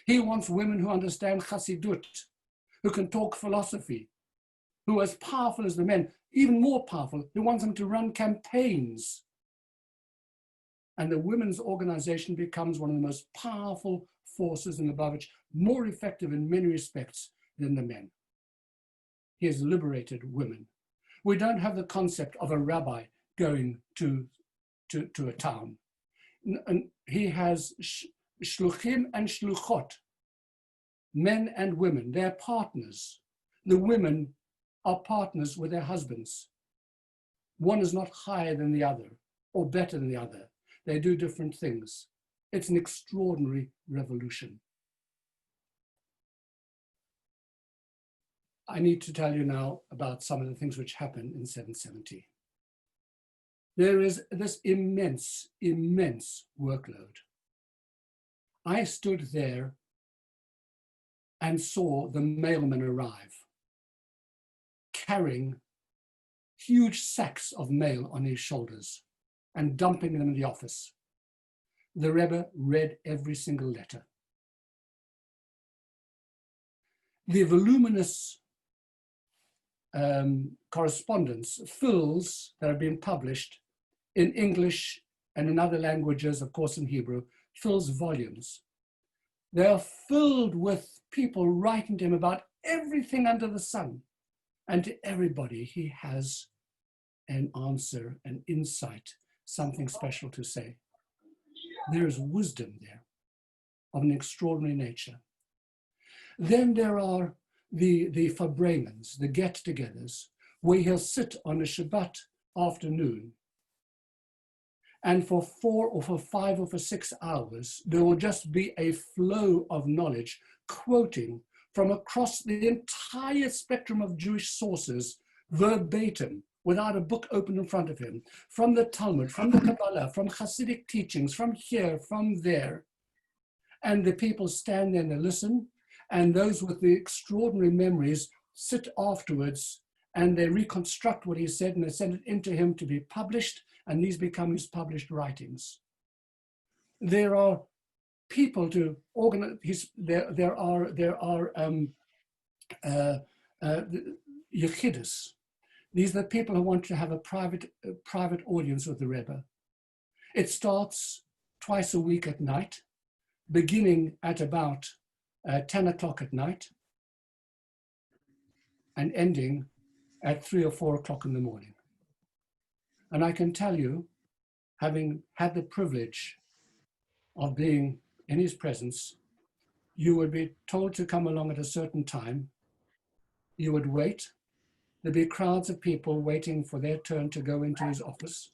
He wants women who understand Chassidut, who can talk philosophy, who are as powerful as the men, even more powerful. He wants them to run campaigns. And the women's organization becomes one of the most powerful forces in Lubavitch, more effective in many respects than the men. He has liberated women. We don't have the concept of a rabbi going to a town. And he has shluchim and shluchot, men and women. They're partners. The women are partners with their husbands. One is not higher than the other or better than the other. They do different things. It's an extraordinary revolution. I need to tell you now about some of the things which happened in 770. There is this immense, immense workload. I stood there and saw the mailman arrive, carrying huge sacks of mail on his shoulders and dumping them in the office. The Rebbe read every single letter. The voluminous correspondence, fills that have been published in English and in other languages, of course in Hebrew, fills volumes. They are filled with people writing to him about everything under the sun. And to everybody, he has an answer, an insight, something special to say. There is wisdom there of an extraordinary nature. Then there are the Fabramans, the get-togethers, where he'll sit on a Shabbat afternoon, and for 4 or for 5 or for 6 hours, there will just be a flow of knowledge, quoting from across the entire spectrum of Jewish sources, verbatim, without a book open in front of him, from the Talmud, from the Kabbalah, from Hasidic teachings, from here, from there. And the people stand there and they listen, and those with the extraordinary memories sit afterwards and they reconstruct what he said and they send it into him to be published, and these become his published writings. There are people to organize, there are yechidus. These are the people who want to have a private audience with the Rebbe. It starts twice a week at night, beginning at about 10 o'clock at night and ending at 3 or 4 o'clock in the morning. And I can tell you, having had the privilege of being in his presence, you would be told to come along at a certain time. You would wait. There'd be crowds of people waiting for their turn to go into his office.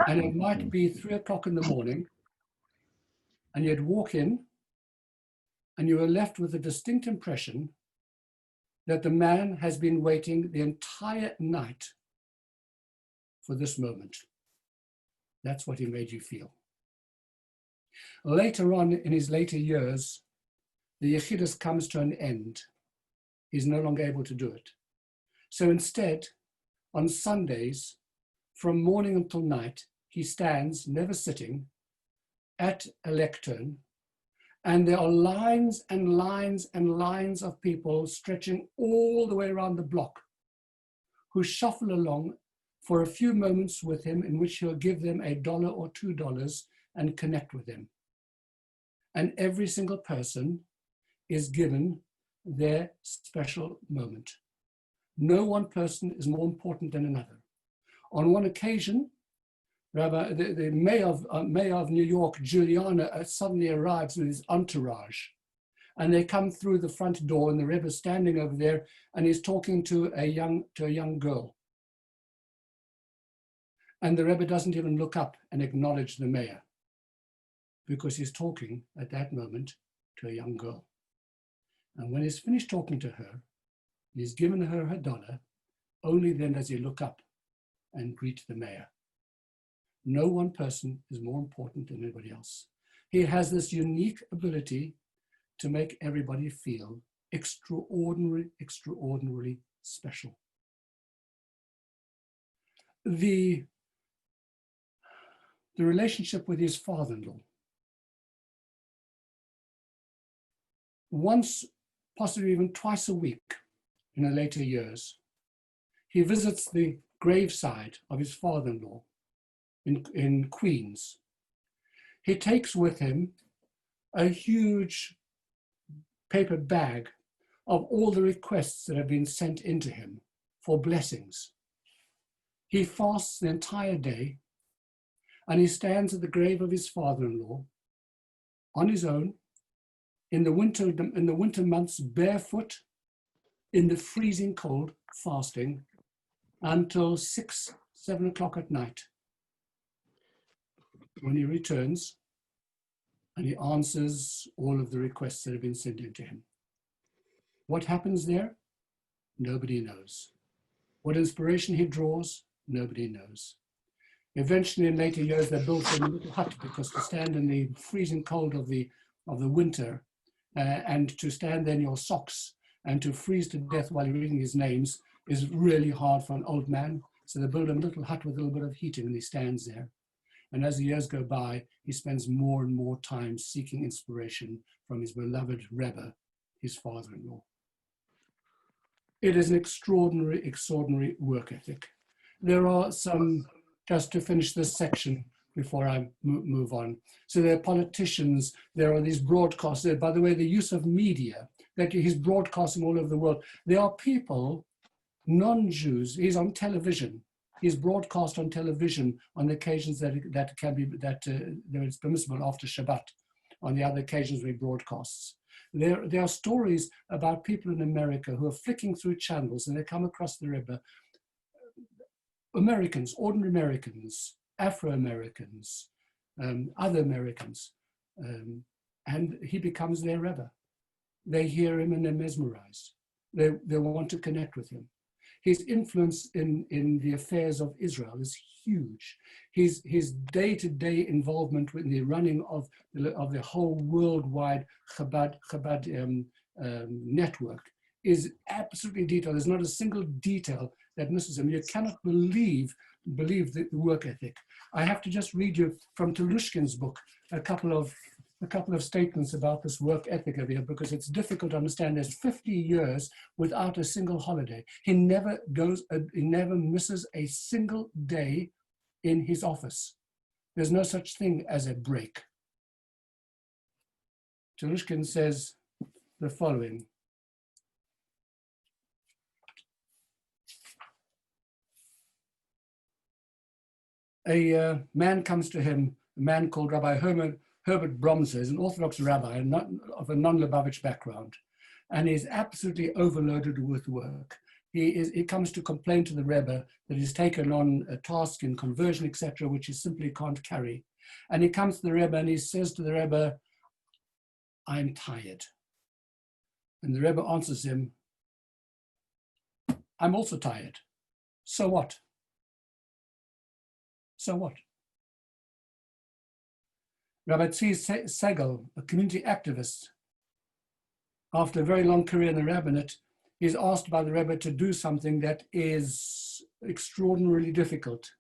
And it might be 3 o'clock in the morning, and you'd walk in, and you were left with a distinct impression that the man has been waiting the entire night for this moment. That's what he made you feel. Later on in his later years, the yechidus comes to an end. He's no longer able to do it. So instead, on Sundays, from morning until night, he stands, never sitting, at a lectern, and there are lines and lines and lines of people stretching all the way around the block who shuffle along for a few moments with him, in which he'll give them $1 or $2 and connect with them. And every single person is given their special moment. No one person is more important than another. On one occasion, Rabbi, the mayor of New York, Giuliani, suddenly arrives with his entourage, and they come through the front door, and the Rebbe is standing over there, and he's talking to a young girl. And the Rebbe doesn't even look up and acknowledge the mayor, because he's talking at that moment to a young girl. And when he's finished talking to her, he's given her $1. Only then does he look up and greet the mayor. No one person is more important than anybody else. He has this unique ability to make everybody feel extraordinarily special. The relationship with his father-in-law. Once, possibly even twice a week in the later years, he visits the graveside of his father-in-law in Queens. He takes with him a huge paper bag of all the requests that have been sent into him for blessings. He fasts the entire day, and he stands at the grave of his father-in-law on his own in the winter months, barefoot in the freezing cold, fasting until 6, 7 o'clock at night, when he returns and he answers all of the requests that have been sent into him. What happens there? Nobody knows. What inspiration he draws? Nobody knows. Eventually, in later years, they built him a little hut, because to stand in the freezing cold of the winter and to stand there in your socks and to freeze to death while you're reading his names is really hard for an old man. So they build him a little hut with a little bit of heating, and he stands there. And as the years go by, he spends more and more time seeking inspiration from his beloved Rebbe, his father-in-law. It is an extraordinary work ethic. There are some, just to finish this section before I move on. So there are politicians, there are these broadcasters. By the way, the use of media, that he's broadcasting all over the world. There are people, non-Jews, he's on television. He's broadcast on television on the occasions that it's permissible after Shabbat. On the other occasions we broadcasts. There are stories about people in America who are flicking through channels and they come across the Rebbe. Americans, ordinary Americans, Afro-Americans, other Americans, and he becomes their Rebbe. They hear him and they're mesmerized. They want to connect with him. His influence in the affairs of Israel is huge. His day-to-day involvement in the running of the whole worldwide Chabad network is absolutely detailed. There's not a single detail that misses him. You cannot believe the work ethic. I have to just read you from Telushkin's book a couple of statements about this work ethic of here, because it's difficult to understand. There's 50 years without a single holiday. He never misses a single day in his office. There's no such thing as a break. Telushkin says the following. A man comes to him, a man called Rabbi Herbert Bromser, is an Orthodox rabbi of a non-Lubavitch background, and is absolutely overloaded with work. He comes to complain to the Rebbe that he's taken on a task in conversion, etc., which he simply can't carry. And he comes to the Rebbe and he says to the Rebbe, "I'm tired." And the Rebbe answers him, "I'm also tired. So what? So what?" Rabbi Tzvi Segal, a community activist, after a very long career in the rabbinate, is asked by the Rebbe to do something that is extraordinarily difficult.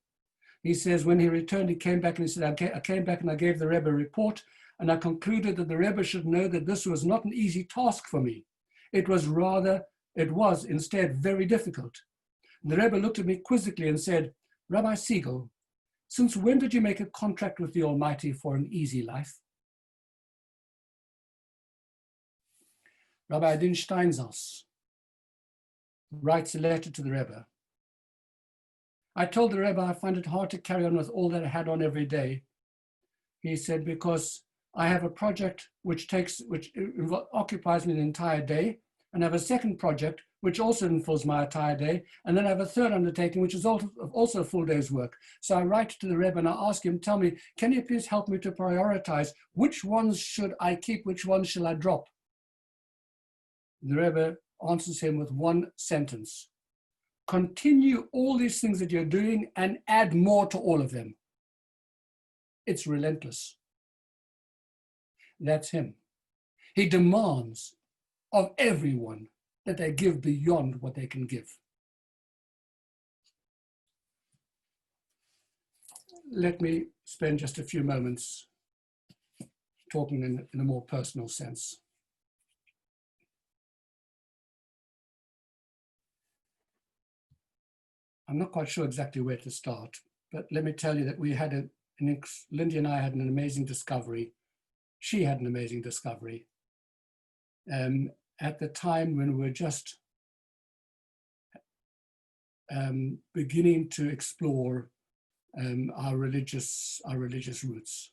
He says when he returned, he came back and he said, I came back and I gave the Rebbe a report, and I concluded that the Rebbe should know that this was not an easy task for me. It was instead very difficult. And the Rebbe looked at me quizzically and said, "Rabbi Segal, since when did you make a contract with the Almighty for an easy life?" Rabbi Adin Steinsaltz writes a letter to the Rebbe. "I told the Rebbe I find it hard to carry on with all that I had on every day." He said, "because I have a project which occupies me the entire day, and I have a second project which also fills my entire day, and then I have a third undertaking which is also a full day's work. So I write to the Rebbe and I ask him, tell me, can you please help me to prioritize which ones should I keep, which ones shall I drop?" The Rebbe answers him with one sentence: "Continue all these things that you're doing and add more to all of them." It's relentless. That's him. He demands of everyone that they give beyond what they can give. Let me spend just a few moments talking in a more personal sense. I'm not quite sure exactly where to start, but let me tell you that we had Lindy and I had an amazing discovery. She had an amazing discovery. At the time when we were just beginning to explore our religious roots.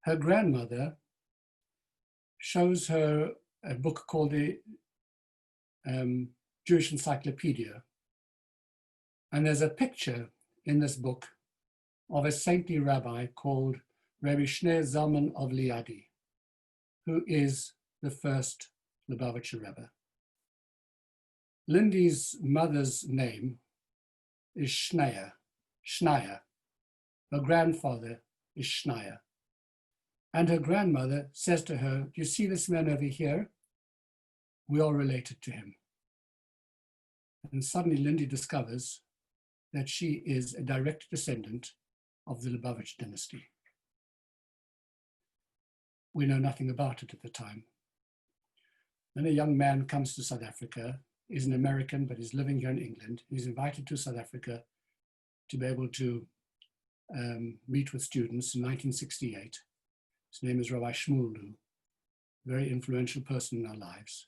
Her grandmother shows her a book called the Jewish Encyclopedia. And there's a picture in this book of a saintly rabbi called Rabbi Zalman of Liadi, who is the first Lubavitcher Rebbe. Lindy's mother's name is Schneier. Her grandfather is Schneier. And her grandmother says to her, "Do you see this man over here? We are related to him." And suddenly Lindy discovers that she is a direct descendant of the Lubavitch dynasty. We know nothing about it at the time. Then a young man comes to South Africa. He's an American, but he's living here in England. He's invited to South Africa to be able to meet with students in 1968. His name is Rabbi Shmuel, very influential person in our lives.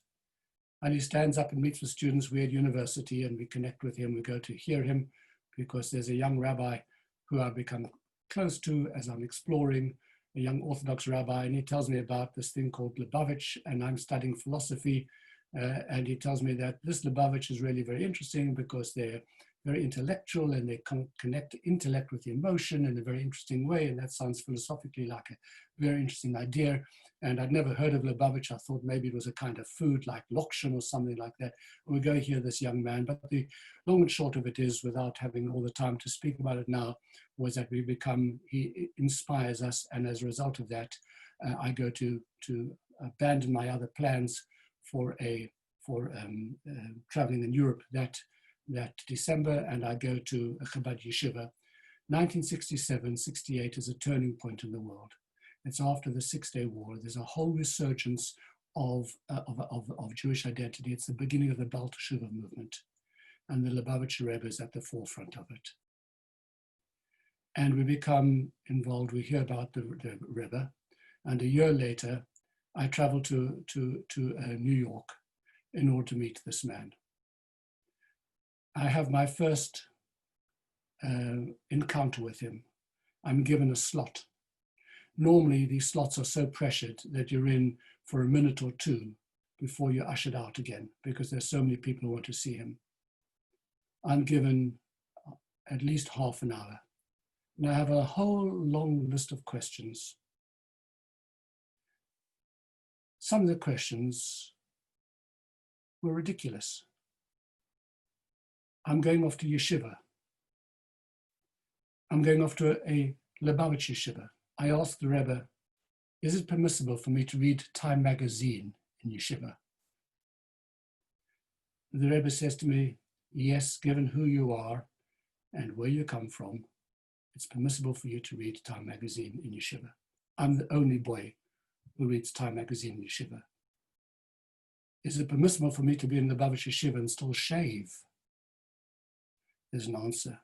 And he stands up and meets with students. We're at university and we connect with him. We go to hear him because there's a young rabbi who I've become close to as I'm exploring, a young Orthodox rabbi, and he tells me about this thing called Lubavitch, and I'm studying philosophy, and he tells me that this Lubavitch is really very interesting because they're very intellectual and they connect intellect with emotion in a very interesting way, and that sounds philosophically like a very interesting idea. And I'd never heard of Lubavitch. I thought maybe it was a kind of food like lokshen or something like that. We go hear this young man, but the long and short of it is, without having all the time to speak about it now, was that he inspires us, and as a result of that, I go to abandon my other plans for traveling in Europe that December, and I go to a Chabad yeshiva. 1967-68 is a turning point in the world. It's after the Six-Day War. There's a whole resurgence of Jewish identity. It's the beginning of the Baal Teshuva movement, and the Lubavitcher Rebbe is at the forefront of it. And we become involved. We hear about the Rebbe, and a year later, I travel to New York in order to meet this man. I have my first encounter with him. I'm given a slot. Normally, these slots are so pressured that you're in for a minute or two before you're ushered out again, because there's so many people who want to see him. I'm given at least half an hour. And I have a whole long list of questions. Some of the questions were ridiculous. I'm going off to yeshiva. I'm going off to a Lubavitch yeshiva. I asked the Rebbe, is it permissible for me to read Time magazine in yeshiva? The Rebbe says to me, yes, given who you are and where you come from, it's permissible for you to read Time magazine in yeshiva. I'm the only boy who reads Time magazine in yeshiva. Is it permissible for me to be in the Lubavitch yeshiva and still shave? There's an answer.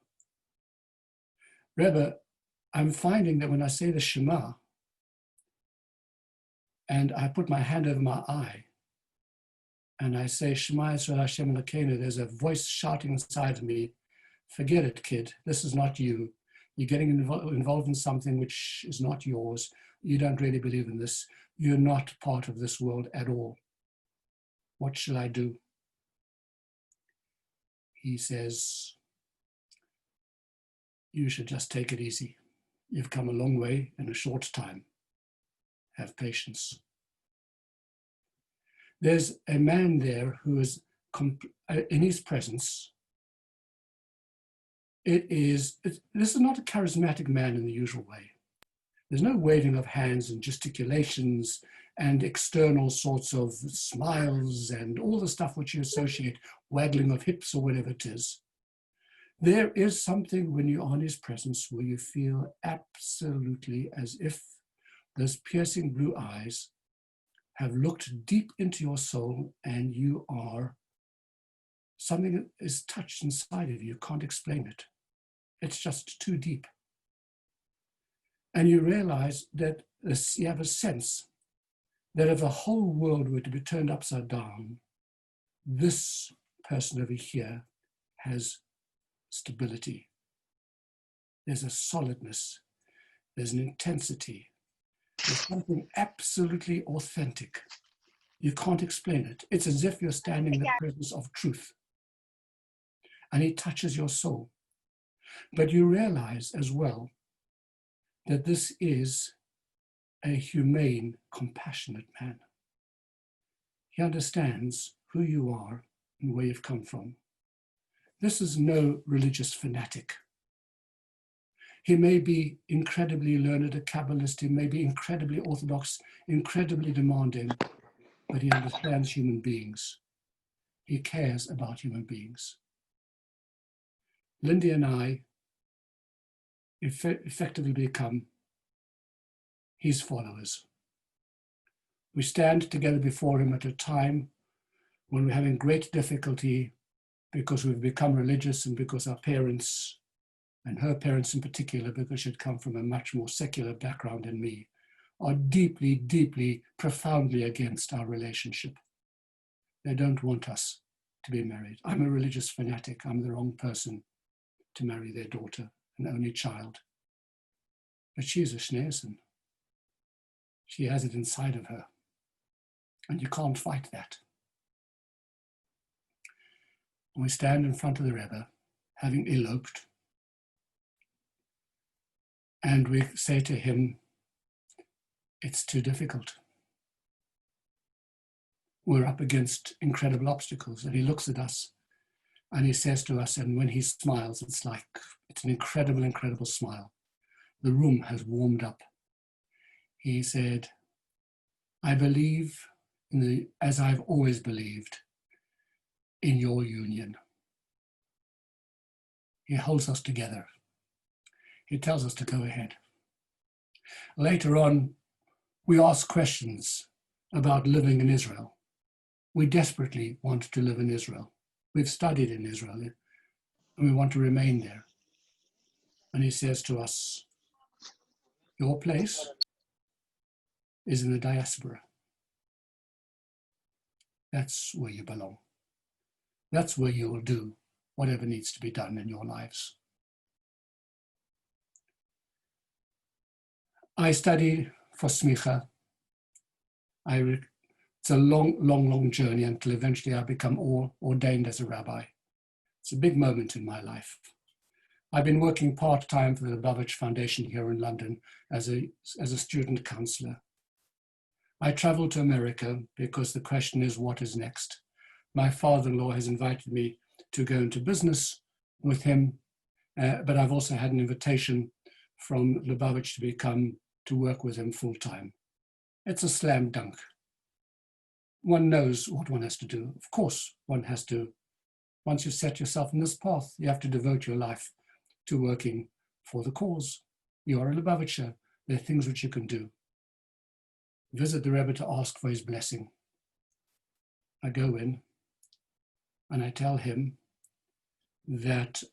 Rebbe, I'm finding that when I say the Shema and I put my hand over my eye and I say Shema Yisrael Hashem Elokeinu, there's a voice shouting inside of me, forget it, kid, this is not you. You're getting involved in something which is not yours. You don't really believe in this. You're not part of this world at all. What shall I do? He says, you should just take it easy. You've come a long way in a short time. Have patience. There's a man there who is, in his presence, this is not a charismatic man in the usual way. There's no waving of hands and gesticulations and external sorts of smiles and all the stuff which you associate, waggling of hips or whatever it is. There is something when you're in his presence where you feel absolutely as if those piercing blue eyes have looked deep into your soul and you are, something is touched inside of you. You can't explain it. It's just too deep. And you realize that you have a sense that if the whole world were to be turned upside down, this person over here has stability. There's a solidness. There's an intensity. There's something absolutely authentic. You can't explain it. It's as if you're standing in the presence of truth. And he touches your soul. But you realize as well that this is a humane, compassionate man. He understands who you are and where you've come from. This is no religious fanatic. He may be incredibly learned, a Kabbalist, he may be incredibly orthodox, incredibly demanding, but he understands human beings. He cares about human beings. Lindy and I effectively become his followers. We stand together before him at a time when we're having great difficulty because we've become religious and because our parents, and her parents in particular, because she'd come from a much more secular background than me, are deeply, deeply, profoundly against our relationship. They don't want us to be married. I'm a religious fanatic. I'm the wrong person to marry their daughter, an only child. But she's a Schneerson. She has it inside of her. And you can't fight that. We stand in front of the Rebbe, having eloped, and we say to him, it's too difficult. We're up against incredible obstacles. And he looks at us and he says to us, and when he smiles, it's an incredible, incredible smile. The room has warmed up. He said, I believe as I've always believed, in your union. He holds us together. He tells us to go ahead. Later on, we ask questions about living in Israel. We desperately want to live in Israel. We've studied in Israel and we want to remain there. And he says to us, your place is in the diaspora. That's where you belong. That's where you will do whatever needs to be done in your lives. I study for smicha. It's a long, long, long journey until eventually I become ordained as a rabbi. It's a big moment in my life. I've been working part-time for the Lubavitch Foundation here in London as a student counselor. I traveled to America because the question is, what is next? My father-in-law has invited me to go into business with him, but I've also had an invitation from Lubavitch to work with him full-time. It's a slam dunk. One knows what one has to do. Of course, one has to, once you set yourself in this path, you have to devote your life to working for the cause. You are a Lubavitcher. There are things which you can do. Visit the Rebbe to ask for his blessing. I go in and I tell him that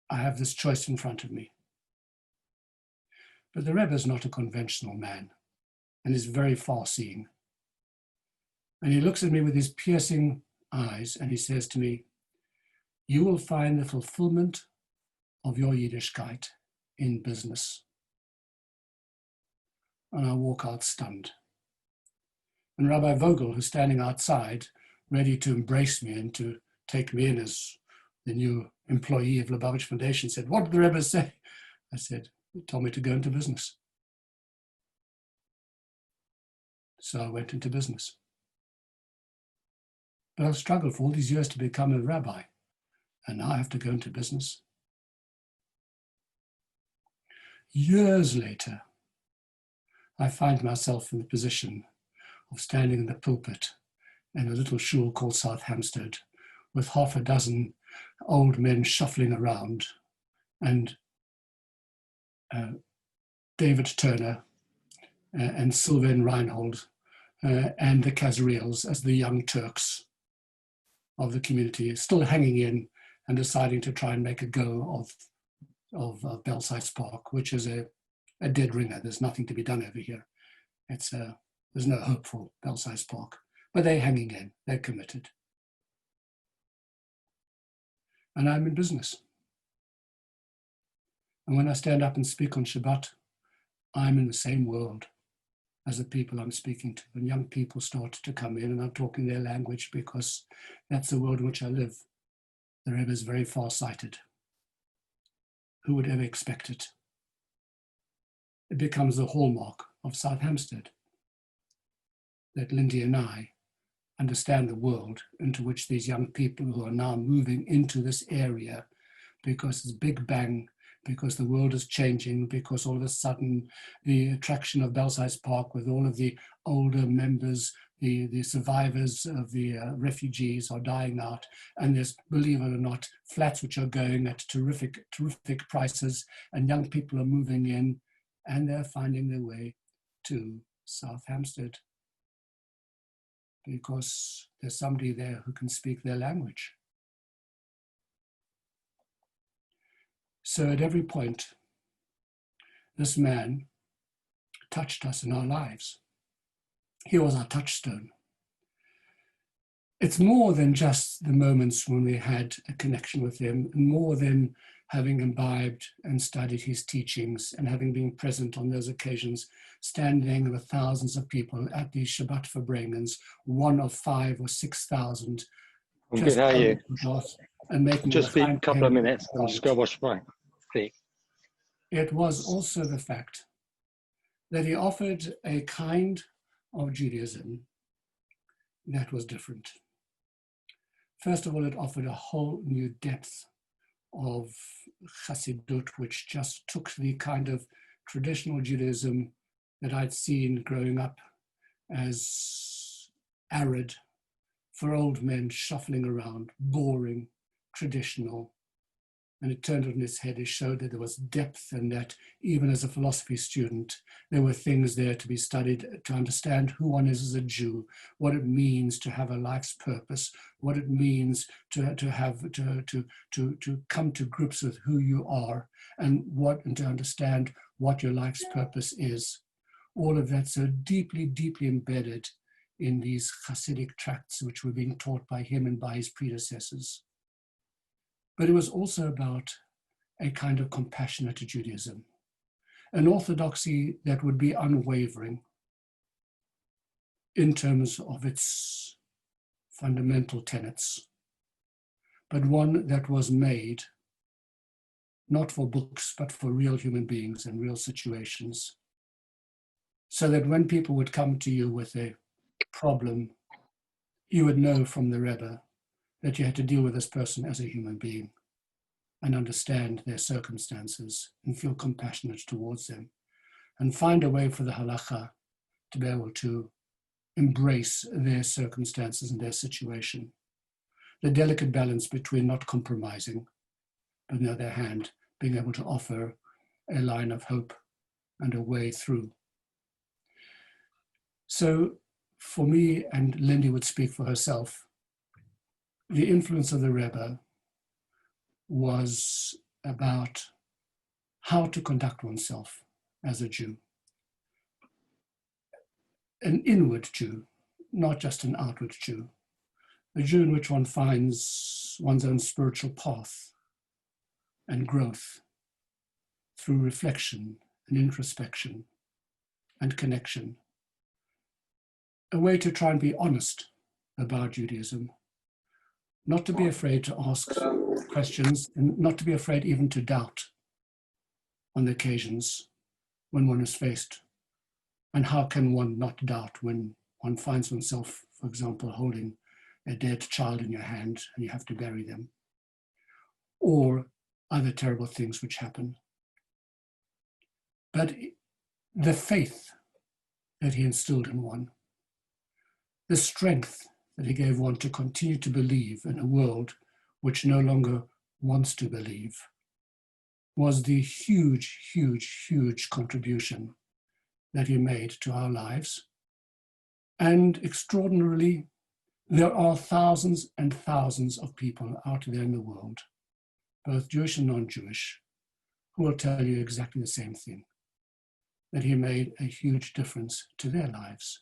I have this choice in front of me. But the Rebbe is not a conventional man and is very far-seeing. And he looks at me with his piercing eyes and he says to me, you will find the fulfillment of your Yiddishkeit in business. And I walk out stunned. And Rabbi Vogel, who's standing outside, ready to embrace me and to take me in as the new employee of Lubavitch Foundation, said, what did the Rebbe say? I said, he told me to go into business. So I went into business. But I've struggled for all these years to become a rabbi, and now I have to go into business. Years later, I find myself in the position of standing in the pulpit in a little shul called South Hampstead with half a dozen old men shuffling around, and David Turner and Sylvain Reinhold and the Khazriels as the young Turks of the community, still hanging in and deciding to try and make a go of Belsize Park, which is a dead ringer. There's nothing to be done over here. There's no hope for Belsize Park, but they're hanging in, they're committed. And I'm in business. And when I stand up and speak on Shabbat, I'm in the same world as the people I'm speaking to. And young people start to come in and I'm talking their language because that's the world in which I live. The Rebbe is very far-sighted. Who would ever expect it? It becomes the hallmark of South Hampstead that Lindy and I understand the world into which these young people who are now moving into this area, because it's Big Bang, because the world is changing, because all of a sudden the attraction of Belsize Park with all of the older members, the survivors of the refugees are dying out, and there's, believe it or not, flats which are going at terrific prices, and young people are moving in, and they're finding their way to South Hampstead because there's somebody there who can speak their language. So at every point, this man touched us in our lives. He was our touchstone. It's more than just the moments when we had a connection with him, more than having imbibed and studied his teachings and having been present on those occasions, standing with thousands of people at these Shabbat Verbringings, one of 5,000 or 6,000. I'm good, how are you? And making just be a couple of minutes, I'm just going to wash my feet. It was also the fact that he offered a kind of Judaism that was different. First of all, it offered a whole new depth of Chassidut, which just took the kind of traditional Judaism that I'd seen growing up as arid, for old men shuffling around, boring, traditional. And it turned on its head. It showed that there was depth, and that even as a philosophy student, there were things there to be studied to understand who one is as a Jew, what it means to have a life's purpose, what it means to come to grips with who you are, and to understand what your life's purpose is. All of that so deeply, deeply embedded in these Hasidic tracts which were being taught by him and by his predecessors. But it was also about a kind of compassionate Judaism, an orthodoxy that would be unwavering in terms of its fundamental tenets, but one that was made not for books, but for real human beings and real situations. So that when people would come to you with a problem, you would know from the Rebbe that you had to deal with this person as a human being and understand their circumstances and feel compassionate towards them and find a way for the halacha to be able to embrace their circumstances and their situation. The delicate balance between not compromising, but on the other hand, being able to offer a line of hope and a way through. So for me, and Lindy would speak for herself, the influence of the Rebbe was about how to conduct oneself as a Jew. An inward Jew, not just an outward Jew. A Jew in which one finds one's own spiritual path and growth through reflection and introspection and connection. A way to try and be honest about Judaism, not to be afraid to ask questions and not to be afraid even to doubt on the occasions when one is faced. And how can one not doubt when one finds oneself, for example, holding a dead child in your hand and you have to bury them, or other terrible things which happen. But the faith that he instilled in one, the strength that he gave one to continue to believe in a world which no longer wants to believe, was the huge, huge, huge contribution that he made to our lives. And extraordinarily, there are thousands and thousands of people out there in the world, both Jewish and non-Jewish, who will tell you exactly the same thing, that he made a huge difference to their lives.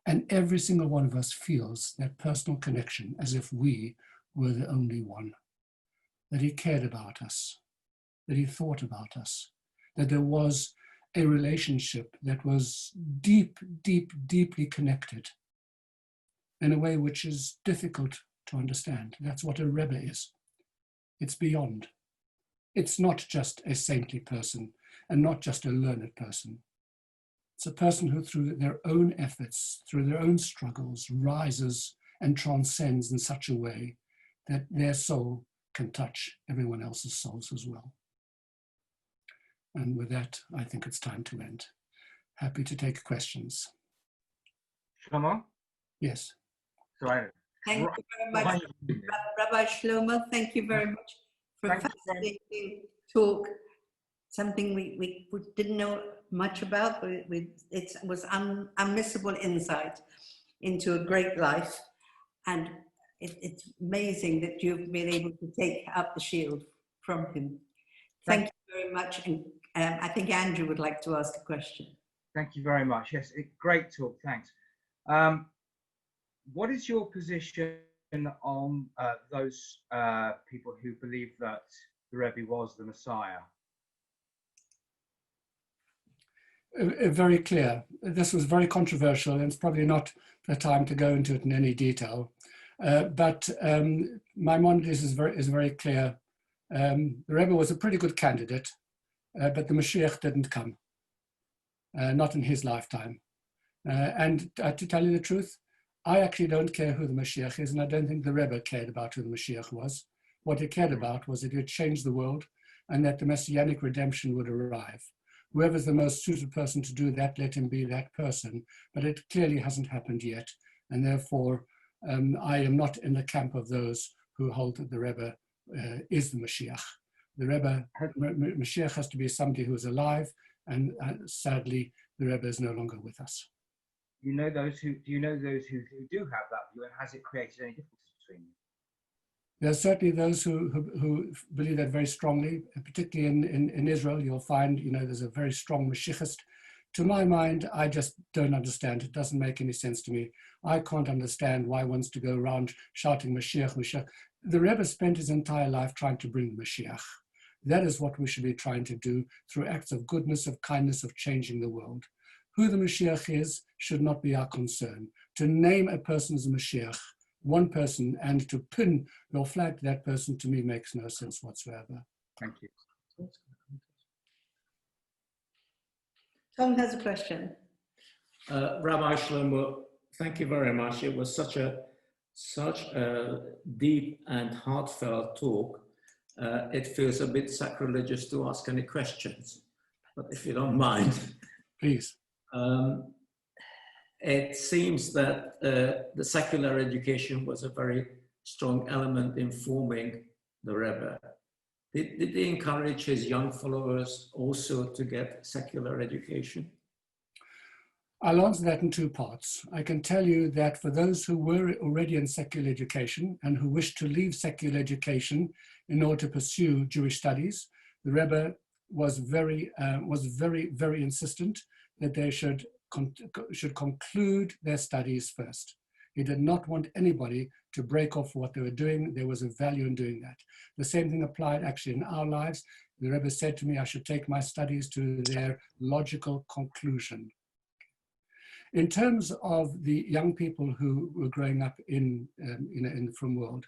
And every single one of us feels that personal connection as if we were the only one, that he cared about us, that he thought about us, that there was a relationship that was deep, deep, deeply connected in a way which is difficult to understand. That's what a Rebbe is. It's beyond. It's not just a saintly person and not just a learned person. It's a person who, through their own efforts, through their own struggles, rises and transcends in such a way that their soul can touch everyone else's souls as well. And with that, I think it's time to end. Happy to take questions. Shlomo? Yes. Sorry. Thank you very much, Rabbi Shlomo. Thank you very much for a Thank you. fascinating talk. Something we didn't know much about, but it was unmissable insight into a great life. And it's amazing that you've been able to take up the shield from him. Thank you very much. And I think Andrew would like to ask a question. Thank you very much. Yes, great talk. Thanks. What is your position on those people who believe that the Rebbe was the Messiah? Very clear. This was very controversial, and it's probably not the time to go into it in any detail. But Maimonides is very clear. The Rebbe was a pretty good candidate, but the Mashiach didn't come, not in his lifetime. And to tell you the truth, I actually don't care who the Mashiach is, and I don't think the Rebbe cared about who the Mashiach was. What he cared about was that he would change the world and that the messianic redemption would arrive. Whoever's the most suited person to do that, let him be that person. But it clearly hasn't happened yet. And therefore, I am not in the camp of those who hold that the Rebbe is the Mashiach. The Rebbe, Mashiach has to be somebody who is alive, and sadly, the Rebbe is no longer with us. Do you know those who do have that view, and has it created any difference between you? There are certainly those who believe that very strongly, particularly in Israel. You'll find, there's a very strong Mashiachist. To my mind, I just don't understand. It doesn't make any sense to me. I can't understand why one's to go around shouting Mashiach, Mashiach. The Rebbe spent his entire life trying to bring the Mashiach. That is what we should be trying to do through acts of goodness, of kindness, of changing the world. Who the Mashiach is should not be our concern. To name a person as a Mashiach, one person, and to pin your flag to that person, to me makes no sense whatsoever. Thank you. Tom has a question. Rabbi Shlomo, thank you very much. It was such a deep and heartfelt talk. It feels a bit sacrilegious to ask any questions, but if you don't mind. Please. It seems that the secular education was a very strong element in forming the Rebbe. Did he encourage his young followers also to get secular education? I'll answer that in two parts. I can tell you that for those who were already in secular education and who wished to leave secular education in order to pursue Jewish studies, the Rebbe was very, very insistent that they should conclude their studies first. He did not want anybody to break off what they were doing. There was a value in doing that. The same thing applied actually in our lives. The Rebbe said to me, I should take my studies to their logical conclusion. In terms of the young people who were growing up in the frum world,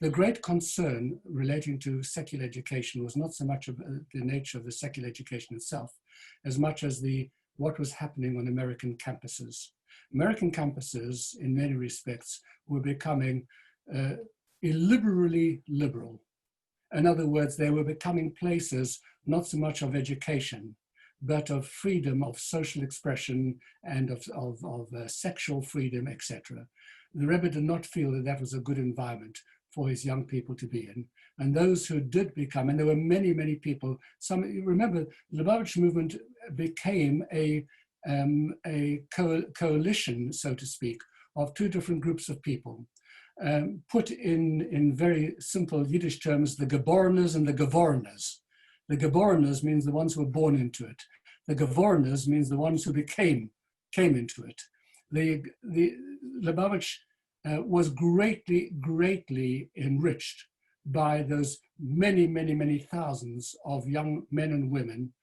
the great concern relating to secular education was not so much of the nature of the secular education itself, as much as what was happening on American campuses. American campuses, in many respects, were becoming illiberally liberal. In other words, they were becoming places not so much of education, but of freedom of social expression and of sexual freedom, etc. The Rebbe did not feel that that was a good environment for his young people to be in. And those who did become, and there were many, many people, some, remember, the Lubavitch movement became a coalition, so to speak, of two different groups of people. Put in very simple Yiddish terms, the Geborners and the Gevorners. The Geborners means the ones who were born into it. The Gevorners means the ones who came into it. The Lubavitch was greatly enriched by those many thousands of young men and women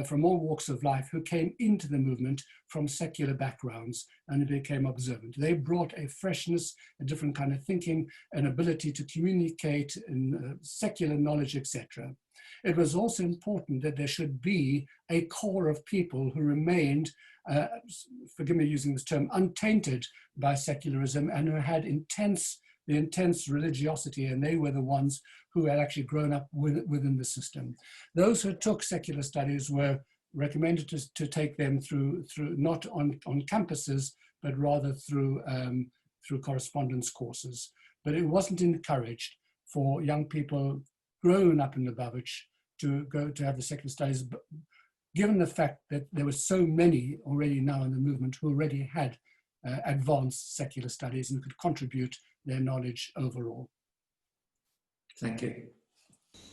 from all walks of life who came into the movement from secular backgrounds and became observant. They brought a freshness, a different kind of thinking, an ability to communicate, and secular knowledge, etc. It was also important that there should be a core of people who remained, forgive me using this term, untainted by secularism and who had the intense religiosity, and they were the ones who had actually grown up within the system. Those who took secular studies were recommended to take them through not on campuses, but rather through correspondence courses. But it wasn't encouraged for young people grown up in Lubavitch to go to have the secular studies, given the fact that there were so many already now in the movement who already had advanced secular studies and could contribute their knowledge overall. Thank you.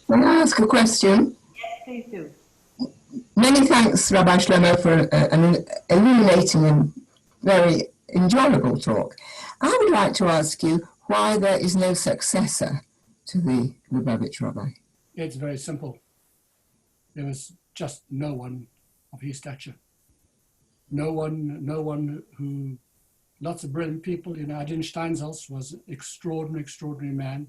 Can I ask a question? Yes, please do. Many thanks, Rabbi Shlomo, for an illuminating and very enjoyable talk. I would like to ask you why there is no successor to the Lubavitch Rabbi. It's very simple. There was just no one of his stature. No one who, lots of brilliant people, Adin Steinsaltz was an extraordinary man.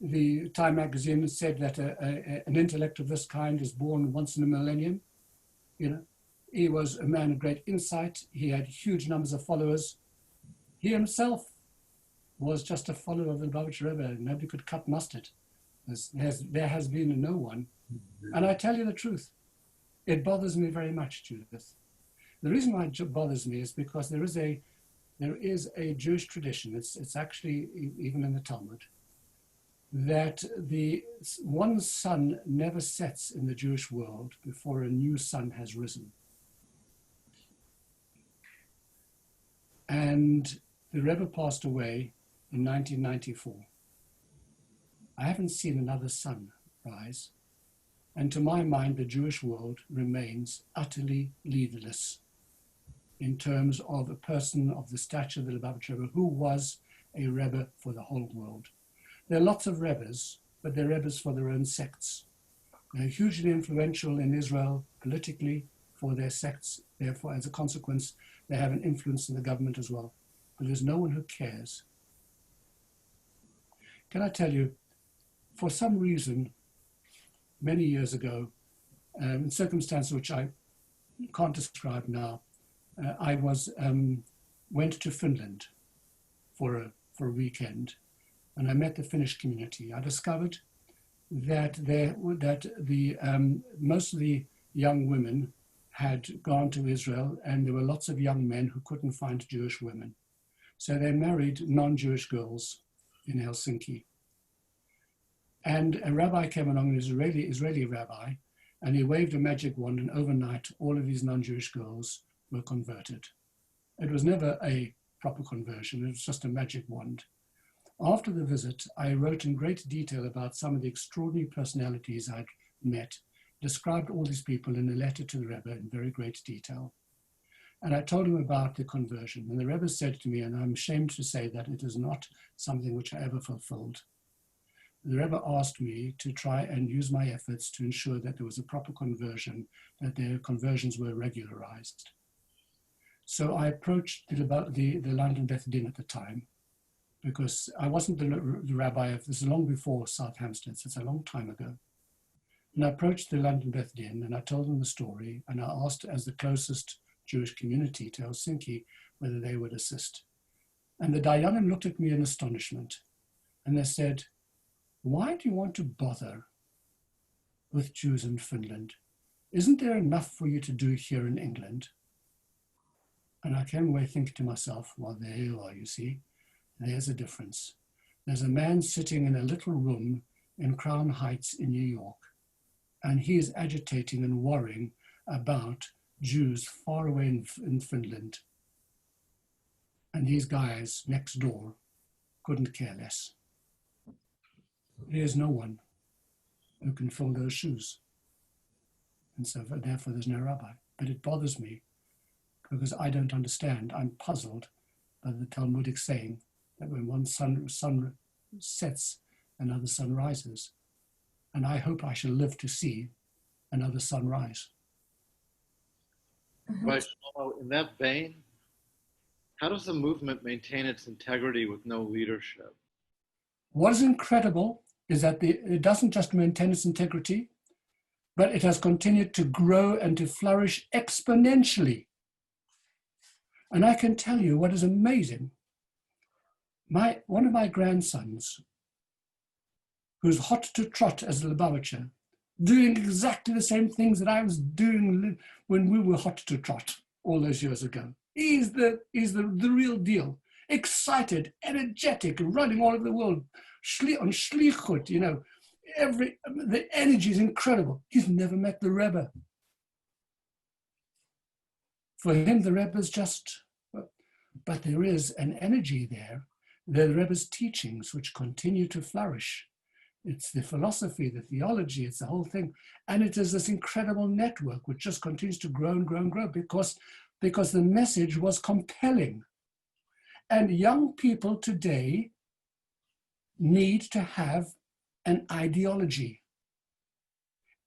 The Time magazine said that an intellect of this kind is born once in a millennium. He was a man of great insight. He had huge numbers of followers. He himself was just a follower of the Lubavitch Rebbe. Nobody could cut mustard. There has been no one. And I tell you the truth, it bothers me very much, Judith. The reason why it bothers me is because there is a Jewish tradition, it's actually even in the Talmud, that the one sun never sets in the Jewish world before a new sun has risen. And the Rebbe passed away in 1994. I haven't seen another sun rise. And to my mind, the Jewish world remains utterly leaderless in terms of a person of the stature of the Lubavitch Rebbe who was a Rebbe for the whole world. There are lots of Rebbes, but they're Rebbes for their own sects. They're hugely influential in Israel politically for their sects. Therefore, as a consequence, they have an influence in the government as well. But there's no one who cares. Can I tell you, for some reason, many years ago, in circumstances which I can't describe now, I went to Finland for a weekend, and I met the Finnish community. I discovered that most of the young women had gone to Israel, and there were lots of young men who couldn't find Jewish women. So they married non-Jewish girls in Helsinki. And a rabbi came along, an Israeli rabbi, and he waved a magic wand, and overnight all of these non-Jewish girls were converted. It was never a proper conversion, it was just a magic wand. After the visit, I wrote in great detail about some of the extraordinary personalities I'd met, described all these people in a letter to the Rebbe in very great detail. And I told him about the conversion, and the Rebbe said to me, and I'm ashamed to say that it is not something which I ever fulfilled. The Rebbe asked me to try and use my efforts to ensure that there was a proper conversion, that their conversions were regularized. So I approached the London Beth Din at the time, because I wasn't the rabbi of, this is long before South Hampstead, so it's a long time ago. And I approached the London Beth Din and I told them the story, and I asked, as the closest Jewish community to Helsinki, whether they would assist. And the Dayanim looked at me in astonishment, and they said, "Why do you want to bother with Jews in Finland? isn't there enough for you to do here in England? And I came away thinking to myself, well, there you are, you see, there's a difference. There's a man sitting in a little room in Crown Heights in New York, and he is agitating and worrying about Jews far away in Finland. And these guys next door couldn't care less. There's no one who can fill those shoes. And so therefore there's no rabbi. But it bothers me because I don't understand. I'm puzzled by the Talmudic saying that when one sun sets, another sun rises. And I hope I shall live to see another sunrise. Right. So in that vein, how does the movement maintain its integrity with no leadership? What is incredible is that it doesn't just maintain its integrity, but it has continued to grow and to flourish exponentially. And I can tell you what is amazing. One of my grandsons, who's hot to trot as a Lubavitcher, doing exactly the same things that I was doing when we were hot to trot all those years ago. He's the real deal. Excited, energetic, running all over the world, on shlichut, you know, the energy is incredible. He's never met the Rebbe. For him, the Rebbe is just, but there is an energy there, the Rebbe's teachings, which continue to flourish. It's the philosophy, the theology, it's the whole thing. And it is this incredible network which just continues to grow and grow and grow because the message was compelling. And young people today need to have an ideology.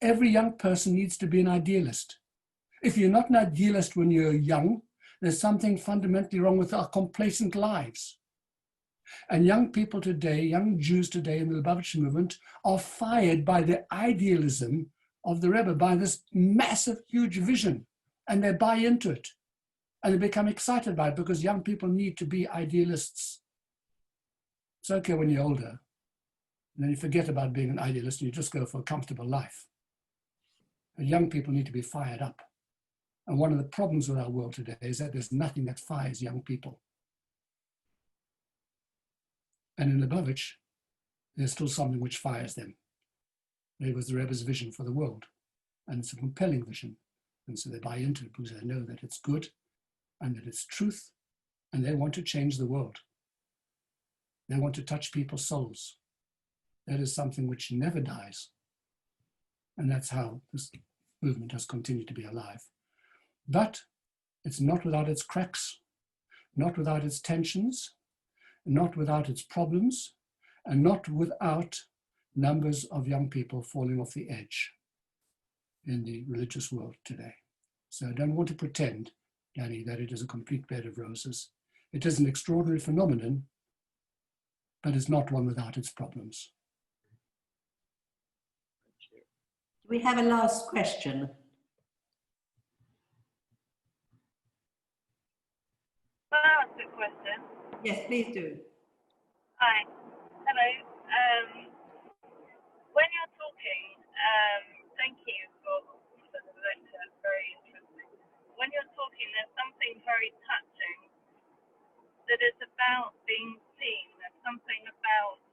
Every young person needs to be an idealist. If you're not an idealist when you're young, there's something fundamentally wrong with our complacent lives. And young people today, young Jews today in the Lubavitcher movement are fired by the idealism of the Rebbe, by this massive, huge vision, and they buy into it. And they become excited by it because young people need to be idealists. It's okay when you're older. And then you forget about being an idealist and you just go for a comfortable life. But young people need to be fired up. And one of the problems with our world today is that there's nothing that fires young people. And in Lubavitch, there's still something which fires them. It was the Rebbe's vision for the world. And it's a compelling vision. And so they buy into it because they know that it's good and that it's truth, and they want to change the world. They want to touch people's souls. That is something which never dies. And that's how this movement has continued to be alive. But it's not without its cracks, not without its tensions, not without its problems, and not without numbers of young people falling off the edge in the religious world today. So I don't want to pretend, Danny, that it is a complete bed of roses. It is an extraordinary phenomenon, but it's not one without its problems. We have a last question. Can I ask a question? Yes, please do. Hi. Hello. When you're talking, thank you for the lecture, very interesting. When you're talking, there's something very touching that is about being seen. There's something about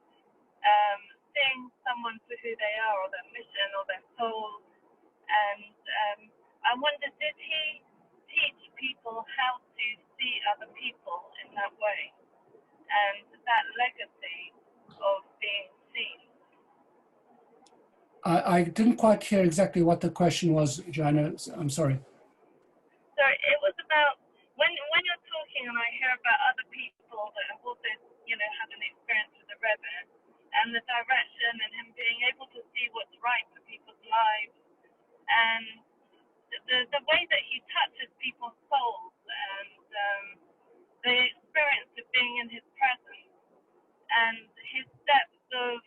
seeing someone for who they are, or their mission, or their soul. And I wonder, did he teach people how to see other people in that way? And that legacy of being seen. I didn't quite hear exactly what the question was, Joanna. I'm sorry. So it was about when you're talking, and I hear about other people that have also, had an experience with the Rebbe, and the direction, and him being able to see what's right for people's lives, and the way that he touches people's souls, and the experience of being in his presence, and his depth of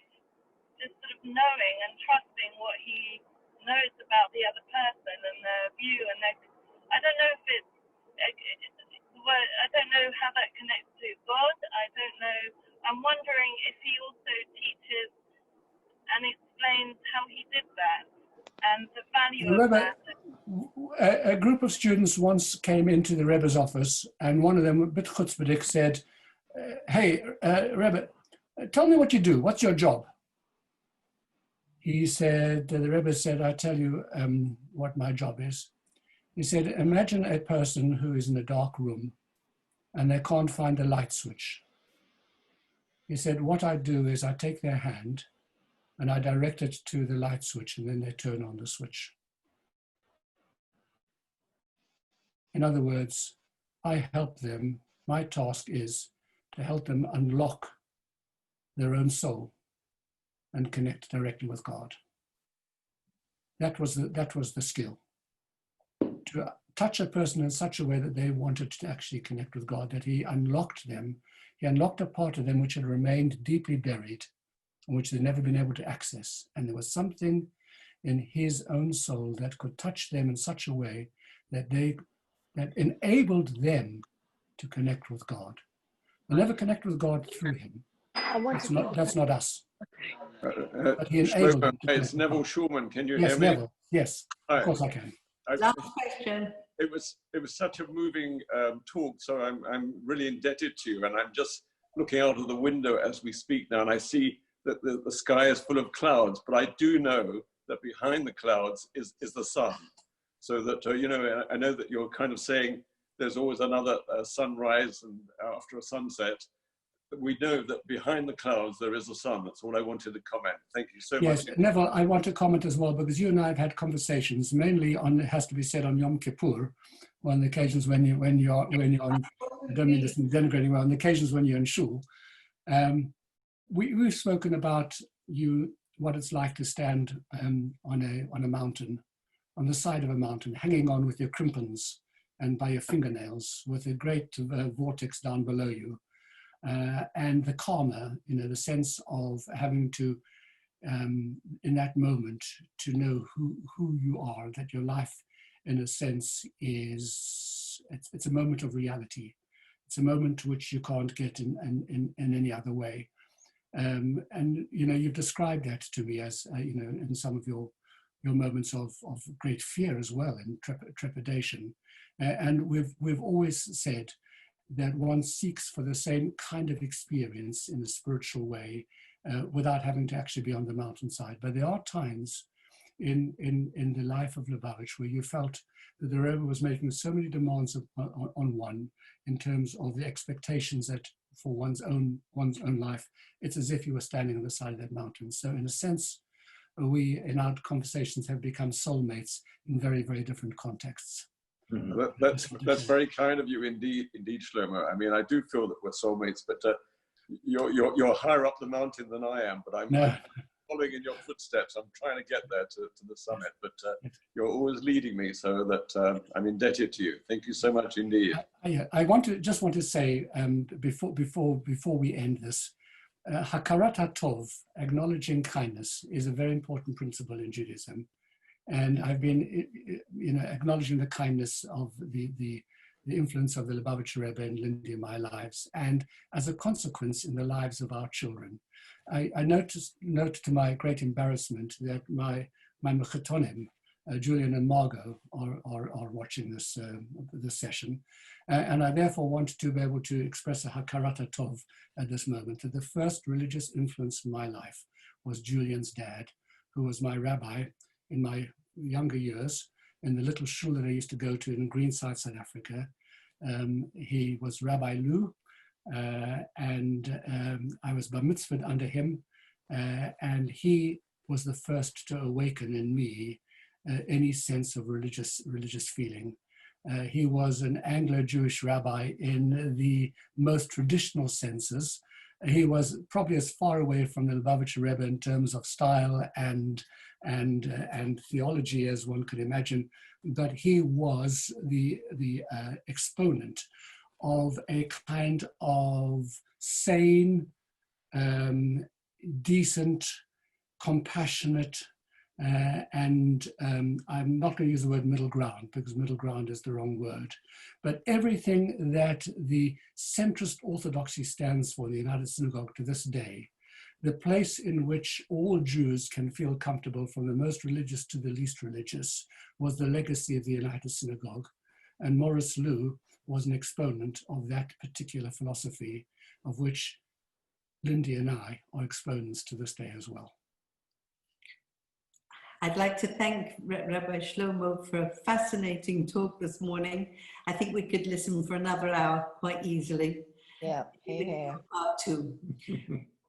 just sort of knowing and trusting what he knows about the other person and their view, and I don't know if it's, I don't know how that connects to God. I don't know. I'm wondering if he also teaches and explains how he did that and the value of that. a group of students once came into the Rebbe's office, and one of them, a bit chutzpahdik, said, hey, Rebbe, tell me what you do. What's your job? He said, the Rebbe said, I tell you what my job is. He said, imagine a person who is in a dark room and they can't find a light switch. He said, what I do is I take their hand and I direct it to the light switch, and then they turn on the switch. In other words, I help them. My task is to help them unlock their own soul and connect directly with God. That was the skill. To touch a person in such a way that they wanted to actually connect with God, that he unlocked them. He unlocked a part of them which had remained deeply buried, and which they'd never been able to access. And there was something in his own soul that could touch them in such a way that that enabled them to connect with God. They'll never connect with God through him. That's not us. But he enabled them to it's Neville Schulman. Can you yes, hear me? Neville. Yes, of course I can. Last question. It was such a moving talk, so I'm really indebted to you. And I'm just looking out of the window as we speak now, and I see that the sky is full of clouds, but I do know that behind the clouds is the sun. So that, you know, I know that you're kind of saying there's always another sunrise and after a sunset. But we know that behind the clouds there is a sun. That's all I wanted to comment. Thank you so much. Yes, Neville, I want to comment as well, because you and I have had conversations, mainly on, it has to be said, on Yom Kippur, on the occasions when you're on, I don't mean this in denigrating way, on the occasions when you're in shul. We've spoken about what it's like to stand on a mountain, on the side of a mountain, hanging on with your crimpins and by your fingernails, with a great vortex down below you. And the karma, you know, the sense of having to, in that moment, to know who you are, that your life, in a sense, it's a moment of reality. It's a moment which you can't get in any other way. And, you know, you've described that to me as, you know, in some of your moments of great fear as well, and trepidation. And we've always said that one seeks for the same kind of experience in a spiritual way without having to actually be on the mountainside. But there are times in the life of Lubavitch where you felt that the Rebbe was making so many demands on one in terms of the expectations that for one's own life, it's as if you were standing on the side of that mountain. So in a sense, we in our conversations have become soulmates in very, very different contexts. That's very kind of you indeed, Shlomo. I mean, I do feel that we're soulmates, but you're higher up the mountain than I am. But I'm following in your footsteps. I'm trying to get there to the summit, but you're always leading me, so that I'm indebted to you. Thank you so much indeed. I just want to say before we end this, hakarat hatov, acknowledging kindness, is a very important principle in Judaism. And I've been, you know, acknowledging the kindness of the influence of the Lubavitcher Rebbe and Lindy in my lives, and as a consequence in the lives of our children. I note to my great embarrassment that my mechatonim, Julian and Margot, are watching this session, and I therefore want to be able to express a hakarat hatov at this moment. That the first religious influence in my life was Julian's dad, who was my rabbi in my younger years, in the little shul that I used to go to in Greenside, South Africa. He was Rabbi Lou, and I was bar mitzvahed under him, and he was the first to awaken in me any sense of religious feeling. He was an Anglo-Jewish rabbi in the most traditional senses. He was probably as far away from the Lubavitcher Rebbe in terms of style and theology as one could imagine, but he was the exponent of a kind of sane, decent, compassionate, and I'm not going to use the word middle ground, because middle ground is the wrong word, but everything that the centrist orthodoxy stands for, the United Synagogue to this day, the place in which all Jews can feel comfortable, from the most religious to the least religious, was the legacy of the United Synagogue. And Morris Lew was an exponent of that particular philosophy, of which Lindy and I are exponents to this day as well. I'd like to thank Rabbi Shlomo for a fascinating talk this morning. I think we could listen for another hour quite easily. Yeah, Part two.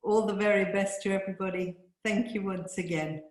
All the very best to everybody. Thank you once again.